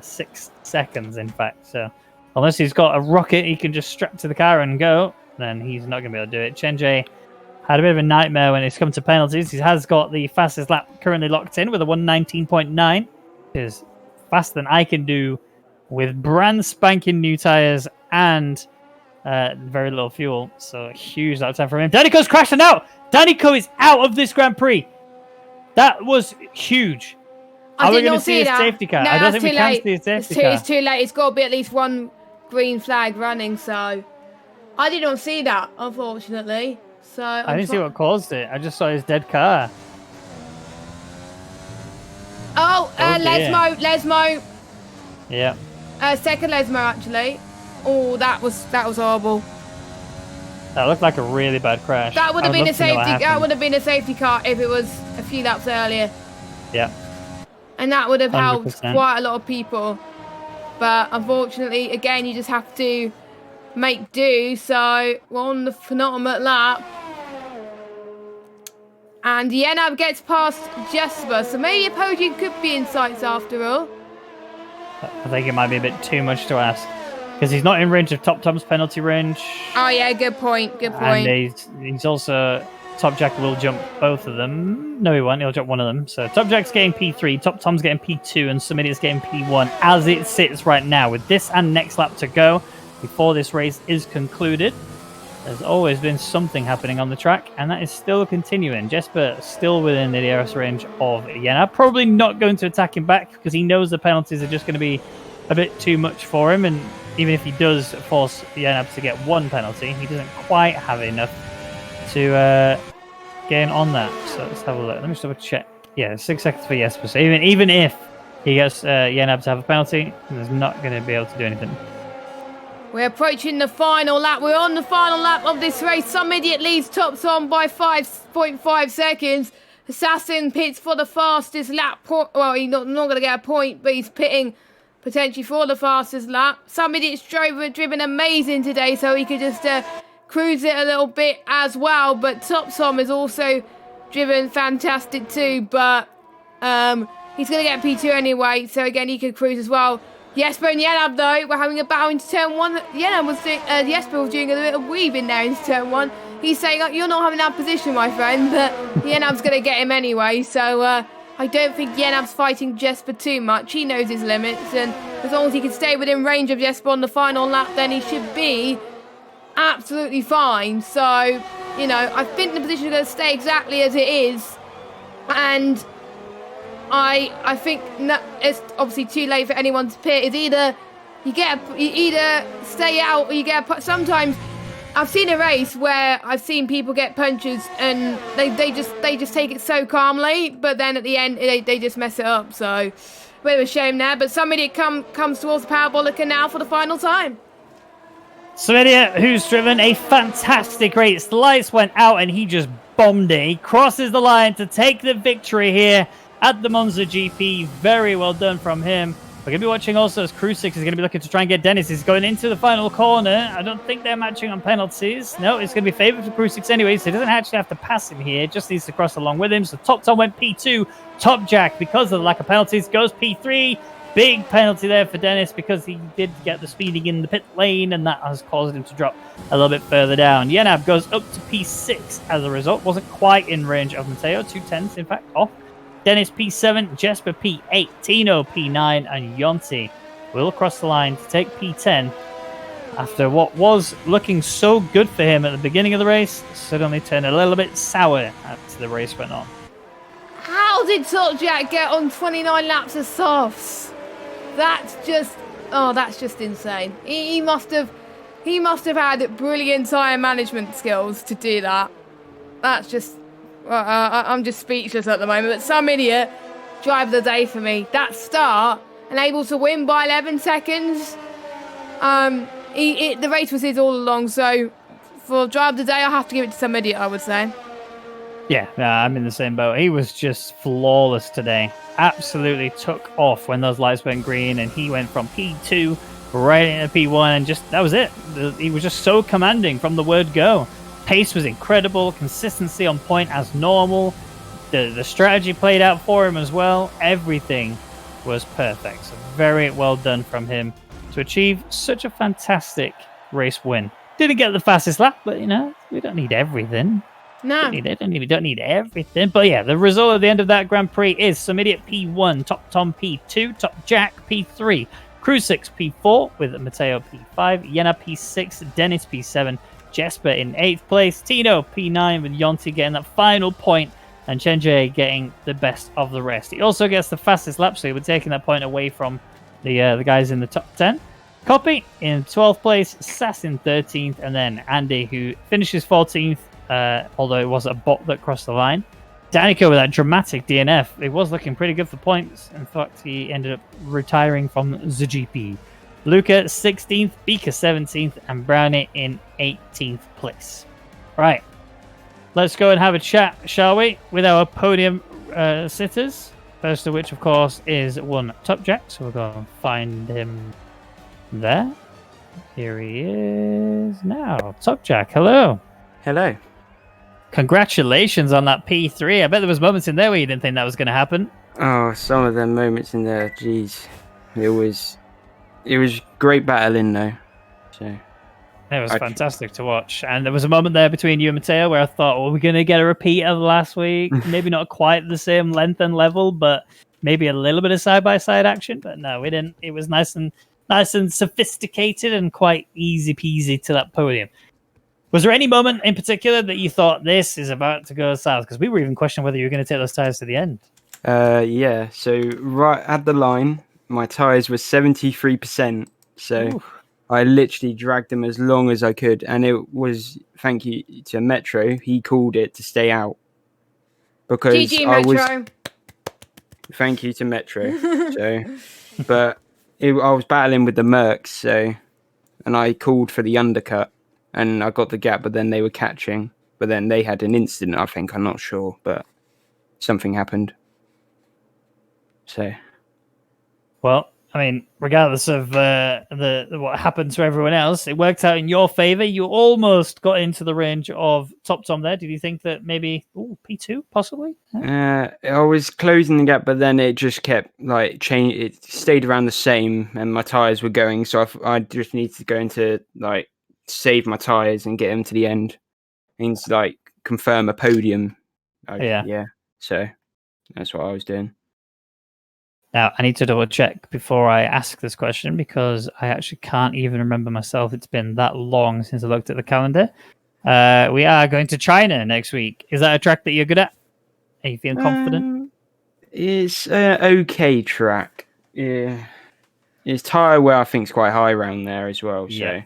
6 seconds, in fact. So unless he's got a rocket he can just strap to the car and go, then he's not going to be able to do it. Chenjay had a bit of a nightmare when it's come to penalties. He has got the fastest lap currently locked in with a 119.9, which is faster than I can do with brand spanking new tyres and very little fuel. So a huge lap time from him. Danico's crashing out! Danico is out of this Grand Prix! That was huge. Are we going to see a safety car? No, I don't think we can late. see a safety car. It's too late. It's got to be at least one green flag running, so... I did not see that, unfortunately. So I didn't see what caused it. I just saw his dead car. Lesmo. Yeah. Second Lesmo, actually. Oh, that was horrible. That looked like a really bad crash. That would have been a safety. That would have been a safety car if it was a few laps earlier. Yeah. And that would have 100%. helped quite a lot of people. But unfortunately, again, you just have to make do. So we're on the penultimate lap. And Yenab gets past Jesper. So maybe a podium could be in sights after all. I think it might be a bit too much to ask. Because he's not in range of Top Tom's penalty range. Oh, yeah, good point. Good point. And he's also... Top Jack will jump both of them. No, he won't. He'll jump one of them. So Top Jack's getting P3, Top Tom's getting P2, and Some Idiot's getting P1 as it sits right now. With this and next lap to go before this race is concluded, there's always been something happening on the track, and that is still continuing. Jesper still within the DRS range of Yena. Probably not going to attack him back because he knows the penalties are just going to be a bit too much for him. And even if he does force Yena to get one penalty, he doesn't quite have enough to gain on that. So let's have a look. Let me just double check. Yeah, 6 seconds for Jesper. So even if he gets Yenab to have a penalty, he's not going to be able to do anything. We're approaching the final lap. We're on the final lap of this race. Some Idiot leads Tops on by 5.5 seconds. Assassin pits for the fastest lap. Well, he's not going to get a point, but he's pitting potentially for the fastest lap. Some Idiot's driven amazing today, so he could just cruise it a little bit as well. But Top Tom is also driven fantastic too, but he's going to get P2 anyway, so again he could cruise as well. Jesper and Yenab though, we're having a battle into turn 1. Jesper was doing a bit of weaving there into turn 1. He's saying, you're not having that position, my friend, but Yenab's going to get him anyway, so I don't think Yenab's fighting Jesper too much. He knows his limits, and as long as he can stay within range of Jesper on the final lap, then he should be absolutely fine. So, you know, I think the position is going to stay exactly as it is, and I think it's obviously too late for anyone to pit. It's either you either stay out or you get a... Sometimes I've seen a race where I've seen people get punches and they just take it so calmly, but then at the end they just mess it up. So a bit of a shame there, but Some Idiot comes towards the Parabolica now for the final time. Some Idiot, who's driven a fantastic race. The lights went out and he just bombed it. He crosses the line to take the victory here at the Monza GP. Very well done from him. We're going to be watching also as Krusik is going to be looking to try and get Dennis. He's going into the final corner. I don't think they're matching on penalties. No, it's going to be favored for Krusik anyway, so he doesn't actually have to pass him here. Just needs to cross along with him. So Top Tom went P2. Top Jack, because of the lack of penalties, goes P3. Big penalty there for Dennis because he did get the speeding in the pit lane, and that has caused him to drop a little bit further down. Yenab goes up to P6 as a result. Wasn't quite in range of Mateo. 2/10 in fact, off. Dennis P7, Jesper P8, Tino P9, and Yonti will cross the line to take P10 after what was looking so good for him at the beginning of the race suddenly turned a little bit sour as the race went on. How did Jack get on 29 laps of softs? That's just insane. He must have had brilliant tyre management skills to do that. That's just, I'm just speechless at the moment. But some idiot, driver of the day for me. That start and able to win by 11 seconds. The race was his all along. So for driver of the day, I have to give it to some idiot, I would say. Yeah, I'm in the same boat. He was just flawless today. Absolutely took off when those lights went green, and he went from P2 right into P1, and just that was it. He was just so commanding from the word go. Pace was incredible, consistency on point as normal. The strategy played out for him as well. Everything was perfect. So very well done from him to achieve such a fantastic race win. Didn't get the fastest lap, but we don't need everything. No. We don't need everything. But yeah, the result at the end of that Grand Prix is Some Idiot P1, Top Tom P2, Top Jack P3, Crew 6 P4 with Matteo P5, Yena P6, Dennis P7, Jesper in 8th place, Tino P9 with Yonti getting that final point, and Chenjay getting the best of the rest. He also gets the fastest lap, so he would taking that point away from the guys in the top 10. Copy in 12th place, Sass in 13th, and then Andy, who finishes 14th, although it was a bot that crossed the line. Danica with that dramatic DNF. It was looking pretty good for points. In fact, he ended up retiring from the GP. Luca 16th, Beaker 17th, and Brownie in 18th place. Right. Let's go and have a chat, shall we, with our podium sitters. First of which, of course, is one Top Jack. So we'll go and find him there. Here he is now. Top Jack, hello. Hello. Congratulations on that P3. I bet there was moments in there where you didn't think that was going to happen. Oh, some of them moments in there, jeez. It was great battling though. So it was fantastic to watch. And there was a moment there between you and Matteo where I thought, well, we're going to get a repeat of last week. Maybe not quite the same length and level, but maybe a little bit of side-by-side action. But no, we didn't. It was nice and sophisticated and quite easy peasy to that podium. Was there any moment in particular that you thought this is about to go south? Because we were even questioning whether you were going to take those tyres to the end. Yeah. So right at the line, my tyres were 73%. So ooh. I literally dragged them as long as I could, and it was thank you to Metro. He called it to stay out because GG Metro. Thank you to Metro. So, but I was battling with the Mercs, so and I called for the undercut. And I got the gap, but then they were catching. But then they had an incident, I think. I'm not sure, but something happened. So, well, I mean, regardless of what happened to everyone else, it worked out in your favor. You almost got into the range of Top Tom there. Did you think that maybe P2 possibly? I was closing the gap, but then it just kept change. It stayed around the same, and my tires were going. So I just needed to go into save my tyres and get them to the end and confirm a podium. Yeah. So that's what I was doing. Now, I need to double check before I ask this question because I actually can't even remember myself. It's been that long since I looked at the calendar. We are going to China next week. Is that a track that you're good at? Are you feeling confident? It's an okay track. Yeah. It's tyre wear, I think, is quite high around there as well. So. Yeah.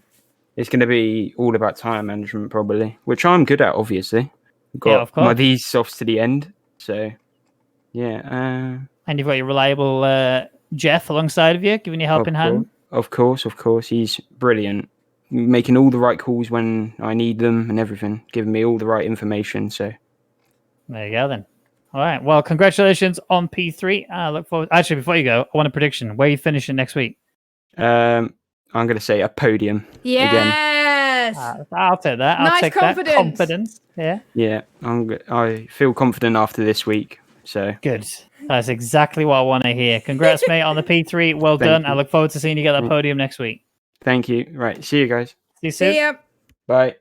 It's going to be all about tyre management, probably, which I'm good at, obviously. I've got my V's softs to the end, so yeah. And you've got your reliable Jeff alongside of you, giving you helping hand. Of course. He's brilliant, making all the right calls when I need them and everything, giving me all the right information. So there you go, then. All right. Well, congratulations on P3. I look forward. Actually, before you go, I want a prediction. Where are you finishing next week? I'm going to say a podium. Yes. Again. I'll take that. I'll take confidence. That. Confidence. Yeah. Yeah. I feel confident after this week. So good. That's exactly what I want to hear. Congrats, mate, on the P3. Well done. I look forward to seeing you get that podium next week. Thank you. Right. See you guys. See you soon. See ya. Bye.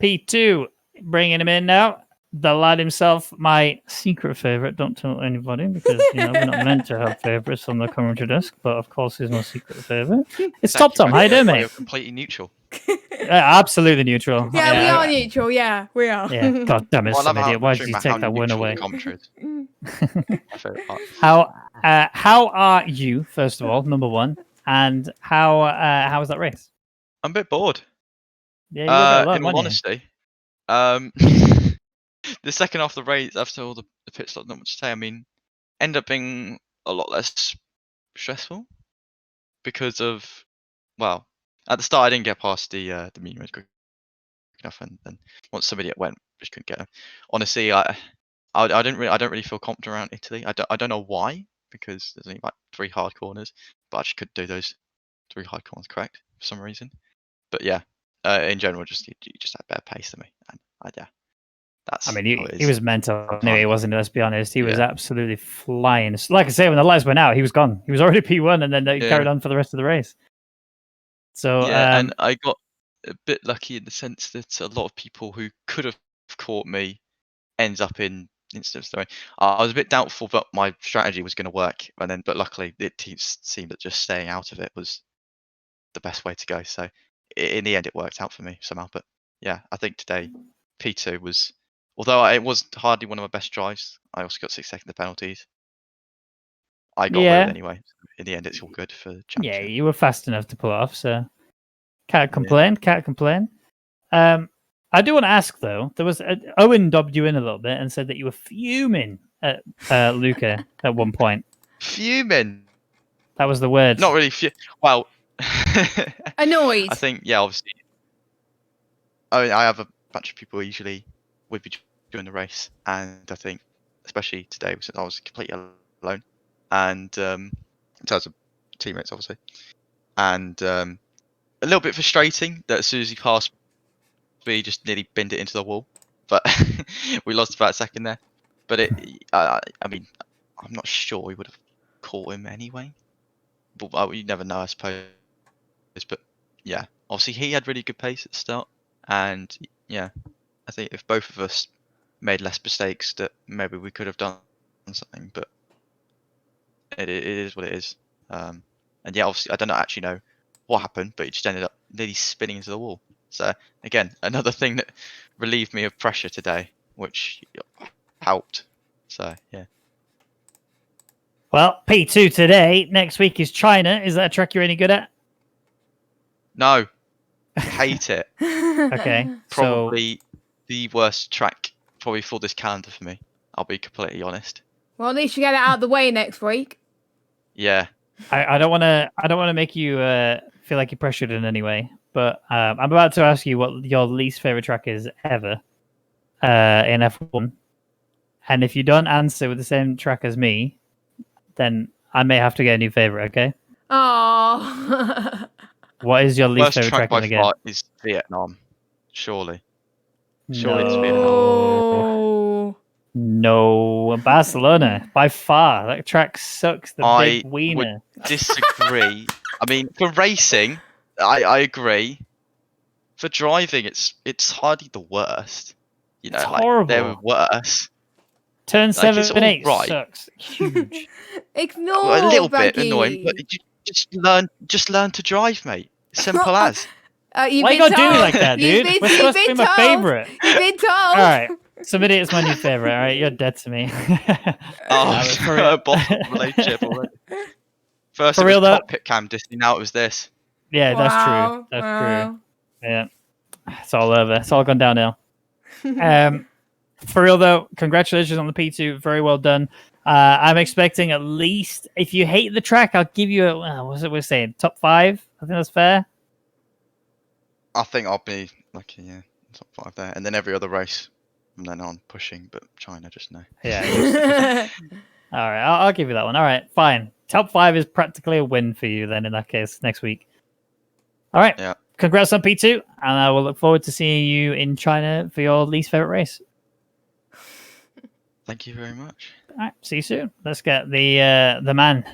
P2, bringing him in now. The lad himself, my secret favourite. Don't tell anybody because we're not meant to have favourites on the commentary desk. But of course, he's my secret favourite. It's Top Tom. How you doing, mate? You're completely neutral. Absolutely neutral. Yeah, we are neutral. Yeah, we are. Yeah. God damn it, some idiot. Why did you take that win away? My favourite part. How are you, first of all, number one, and how was that race? I'm a bit bored. Yeah, you were a bit alone, In all weren't you? honesty, the second half of the race after all the pit stop, not much to say. I mean, ended up being a lot less stressful because of, well, at the start I didn't get past the medium quick enough, and then once somebody went, just couldn't get them. Honestly, I don't really feel confident around Italy. I don't know why, because there's only like 3 hard corners, but I just couldn't do those 3 hard corners correct for some reason. But yeah, in general, just you just had better pace than me, and yeah, that's I mean, how it he is. was mental anyway, wasn't he? Let's be honest. He was Yeah. absolutely flying. Like I say, when the lights went out, he was gone. He was already P1, and then he Yeah. carried on for the rest of the race. So, Yeah, and I got a bit lucky in the sense that a lot of people who could have caught me ends up in instance. I was a bit doubtful that my strategy was going to work, and then but luckily it seemed that just staying out of it was the best way to go. So in the end, it worked out for me somehow. But yeah, I think today P2 was, although it was hardly one of my best drives, I also got 6 seconds of penalties. I got away with it anyway. In the end, it's all good for the yeah, championship. you were fast enough to pull it off, so can't Yeah. complain. Can't complain. I do want to ask though. There was Owen dobbed you in a little bit and said that you were fuming at Luca at one point. Fuming. That was the word. Not really. Well, Annoyed. I think yeah. Obviously, I have a bunch of people usually with me during the race, and I think especially today since I was completely alone, and in terms of teammates, obviously, and a little bit frustrating that as soon as he passed me, he just nearly binned it into the wall, but we lost about a second there. But I mean, I'm not sure we would have caught him anyway. But you never know, I suppose. But yeah, obviously he had really good pace at the start, and yeah, I think if both of us made less mistakes, that maybe we could have done something. But it is what it is. And yeah, obviously I don't actually know what happened, but it just ended up nearly spinning into the wall. So again, another thing that relieved me of pressure today, which helped. So yeah. Well, P2 today. Next week is China. Is that a track you're any good at? No, hate it. Okay, Probably the worst track probably for this calendar for me. I'll be completely honest. Well, at least you get it out of the way next week. Yeah. I don't want to make you feel like you're pressured in any way, but I'm about to ask you what your least favorite track is ever in F1, and if you don't answer with the same track as me, then I may have to get a new favorite. Okay? Oh. What is your least Worst favorite track in track by the game? far is Vietnam. Surely. Surely it's No. Vietnam. No, Barcelona by far. That track sucks. The I big wiener. would disagree. I mean, for racing, I agree. For driving, it's hardly the worst. You know, It's like horrible. there were worse. Turn Like, 7 it's and all 8 right. sucks. Huge. Ignore A little bit Rwaggy. annoying, but just learn to drive, mate. Simple as. You've Why you been gotta do me told. like that, You've dude? been- We're you've supposed to been be my told. favorite. You've been told. All right. Somebody is my new favorite. All right, you're dead to me. Oh, for real. bottom relationship already. First For it real, was though? cockpit cam Disney, now it was this. Yeah, that's Wow, true. That's wow. true. Yeah, it's all over. It's all gone downhill. For real though, congratulations on the P2. Very well done. I'm expecting at least, if you hate the track, I'll give you a, what's it we're saying? Top 5? I think that's fair. I think I'll be lucky, yeah. Top 5 there. And then every other race from then on pushing, but China just no. Yeah. All right, I'll give you that one. All right, fine. Top 5 is practically a win for you then in that case next week. All right. Yeah. Congrats on P2, and I will look forward to seeing you in China for your least favorite race. Thank you very much. All right, see you soon. Let's get the man.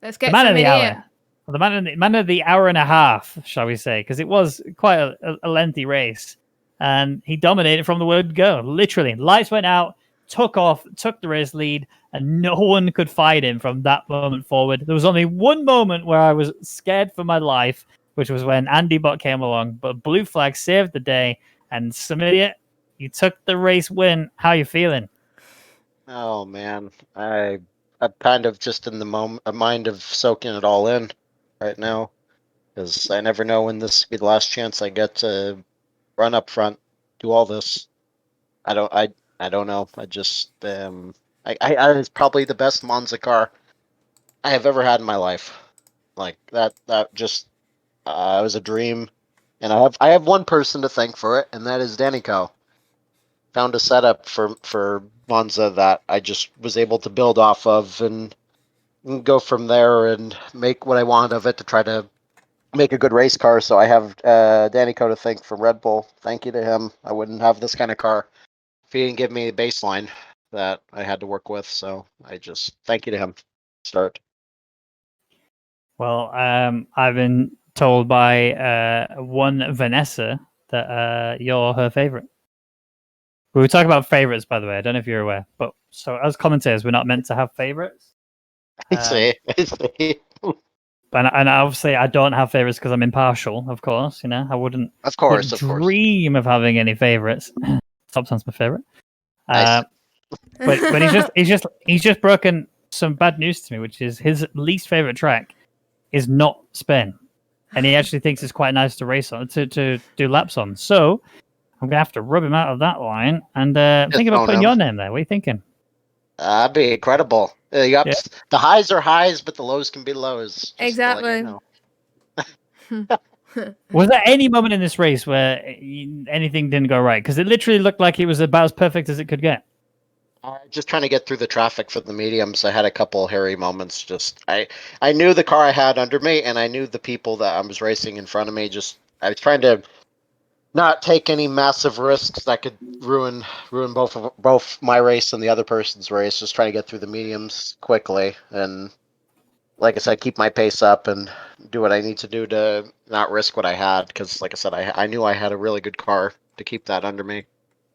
Let's get The man some of the in hour. here. Well, the man of the hour and a half, shall we say, because it was quite a lengthy race. And he dominated from the word go. Literally, lights went out, took off, took the race lead, and no one could fight him from that moment forward. There was only one moment where I was scared for my life, which was when Andy Bot came along. But Blue Flag saved the day, and Samidia, you took the race win. How you feeling? Oh man, I'm kind of just in the moment, a mind of soaking it all in right now, because I never know when this will be the last chance I get to run up front, do all this. I don't, I don't know. I just, it's probably the best Monza car I have ever had in my life. Like that just, it was a dream, and I have one person to thank for it, and that is Danico. Found a setup for Monza that I just was able to build off of and go from there and make what I want of it to try to make a good race car. So I have Danico to thank from Red Bull. Thank you to him. I wouldn't have this kind of car if he didn't give me a baseline that I had to work with. So I just thank you to him. Start. Well, I've been told by one Vanessa that you're her favorite. We were talking about favorites, by the way. I don't know if you're aware, but so as commentators, we're not meant to have favorites. I see. I see. And obviously, I don't have favorites because I'm impartial. Of course, you know, I wouldn't Of course, wouldn't of course. dream of having any favorites. Top Sun's my favorite. Nice. But he's just broken some bad news to me, which is his least favorite track is not Spain, and he actually thinks it's quite nice to race on to do laps on. So I'm gonna have to rub him out of that line and think about own putting him. your name there. What are you thinking? That'd be incredible. The ups, the highs are highs, but the lows can be lows. Just Exactly. To let you know. Was there any moment in this race where anything didn't go right? Because it literally looked like it was about as perfect as it could get. Just trying to get through the traffic for the mediums. I had a couple hairy moments. Just I knew the car I had under me, and I knew the people that I was racing in front of me. Just I was trying to not take any massive risks that could ruin both my race and the other person's race. Just trying to get through the mediums quickly, and like I said, keep my pace up and do what I need to do to not risk what I had. Because like I said, I knew I had a really good car to keep that under me.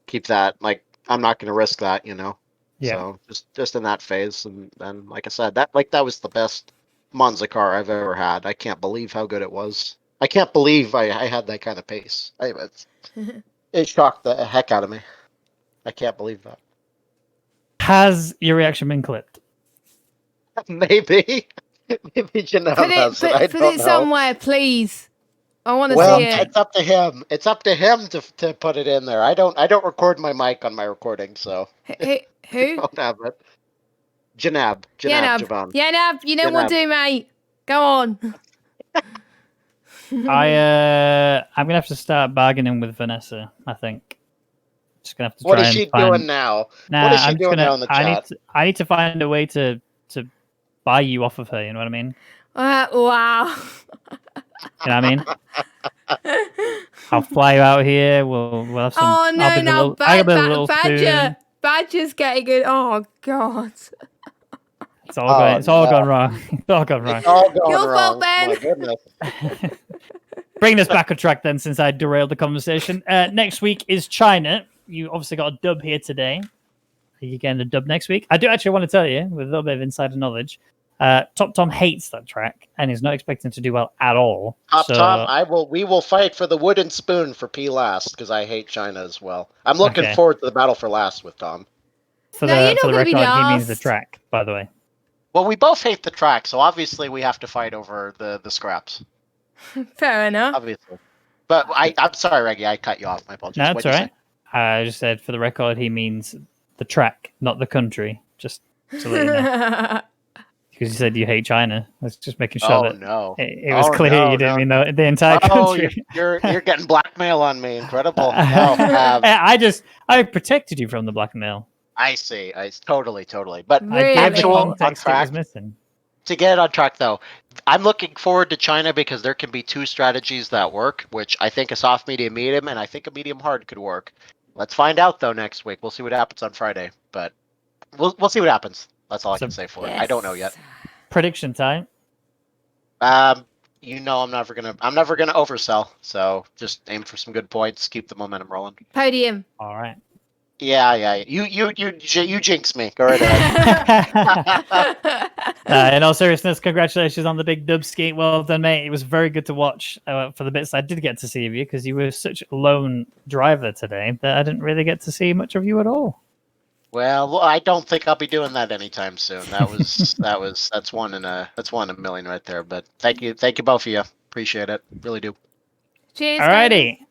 Keep that like I'm not going to risk that, you know. Yeah. So just in that phase, and then like I said, that was the best Monza car I've ever had. I can't believe how good it was. I can't believe I had that kind of pace. It shocked the heck out of me. I can't believe that. Has your reaction been clipped? Maybe Janelle has it. I Put don't it know. somewhere, please. I want to Well, see it. it's up to him. It's up to him to put it in there. I don't record my mic on my recording, so Who? I don't have it. Janab, Javan. Yanab, you know what to do, mate. Go on. I'm gonna have to start bargaining with Vanessa. I think. Just gonna have to What try is and she find... doing now? Nah, What is she I'm just doing gonna. now in the chat? I need to find a way to buy you off of her. You know what I mean? Wow. You know what I mean? I'll fly you out here. We'll have some. Oh no, I'll be the no, little, I'll be the little spoon. Badger's getting good. Oh god. It's all going. It's all gone wrong. It's all gone wrong. It's all going Your wrong. fault, Ben. My goodness. Bring this back on track then, since I derailed the conversation. Next week is China. You obviously got a dub here today. Are you getting a dub next week? I do actually want to tell you, with a little bit of insider knowledge, Top Tom hates that track and is not expecting to do well at all. Tom, we will fight for the wooden spoon for P last because I hate China as well. I'm looking forward to the battle for last with Tom. For No, you're not the gonna be record, he means the last. track, by the way. Well, we both hate the track, so obviously we have to fight over the scraps. Fair enough. Obviously. But I'm sorry, Reggie, I cut you off. My apologies. No, that's all right. I just said, for the record, he means the track, not the country. Just to let you know. Because you said you hate China. I was just making sure that it was clear you didn't mean the entire country. You're getting blackmail on me. Incredible. No, I protected you from the blackmail. I see. I totally. But Really? actual on track. Was missing. To get on track, though, I'm looking forward to China because there can be two strategies that work, which I think a soft medium medium and I think a medium hard could work. Let's find out though next week. We'll see what happens on Friday, but we'll see what happens. That's all I can say for it. I don't know yet. Prediction time. You know I'm never gonna oversell. So just aim for some good points, keep the momentum rolling. Podium. All right. Yeah. You jinx me. Go right ahead. In all seriousness, congratulations on the big dub ski. Well done, mate. It was very good to watch for the bits I did get to see of you because you were such a lone driver today that I didn't really get to see much of you at all. Well, I don't think I'll be doing that anytime soon. That's one in a million right there. But thank you both of you. Appreciate it, really do. Cheers, Alrighty. guys.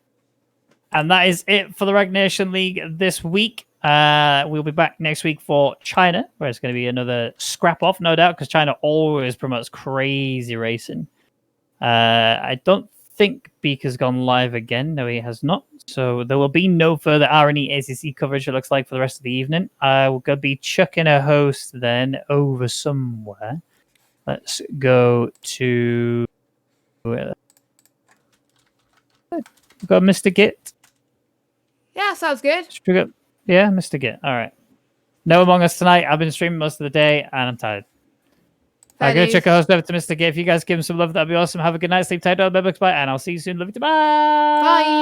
And that is it for the Rwagnation League this week. We'll be back next week for China, where it's going to be another scrap off, no doubt, because China always promotes crazy racing. I don't think Beak has gone live again. No, he has not. So there will be no further RNE ACC coverage, it looks like, for the rest of the evening. I will go be chucking a host then over somewhere. Let's go to... Go Mr. Git. Yeah, sounds good. Yeah, Mr. Git. All right. No Among Us tonight. I've been streaming most of the day, and I'm tired. I'm going to check a host over to Mr. Git. If you guys give him some love, that'd be awesome. Have a good night. Sleep tight. Don't bye. And I'll see you soon. Love you. Bye. Bye.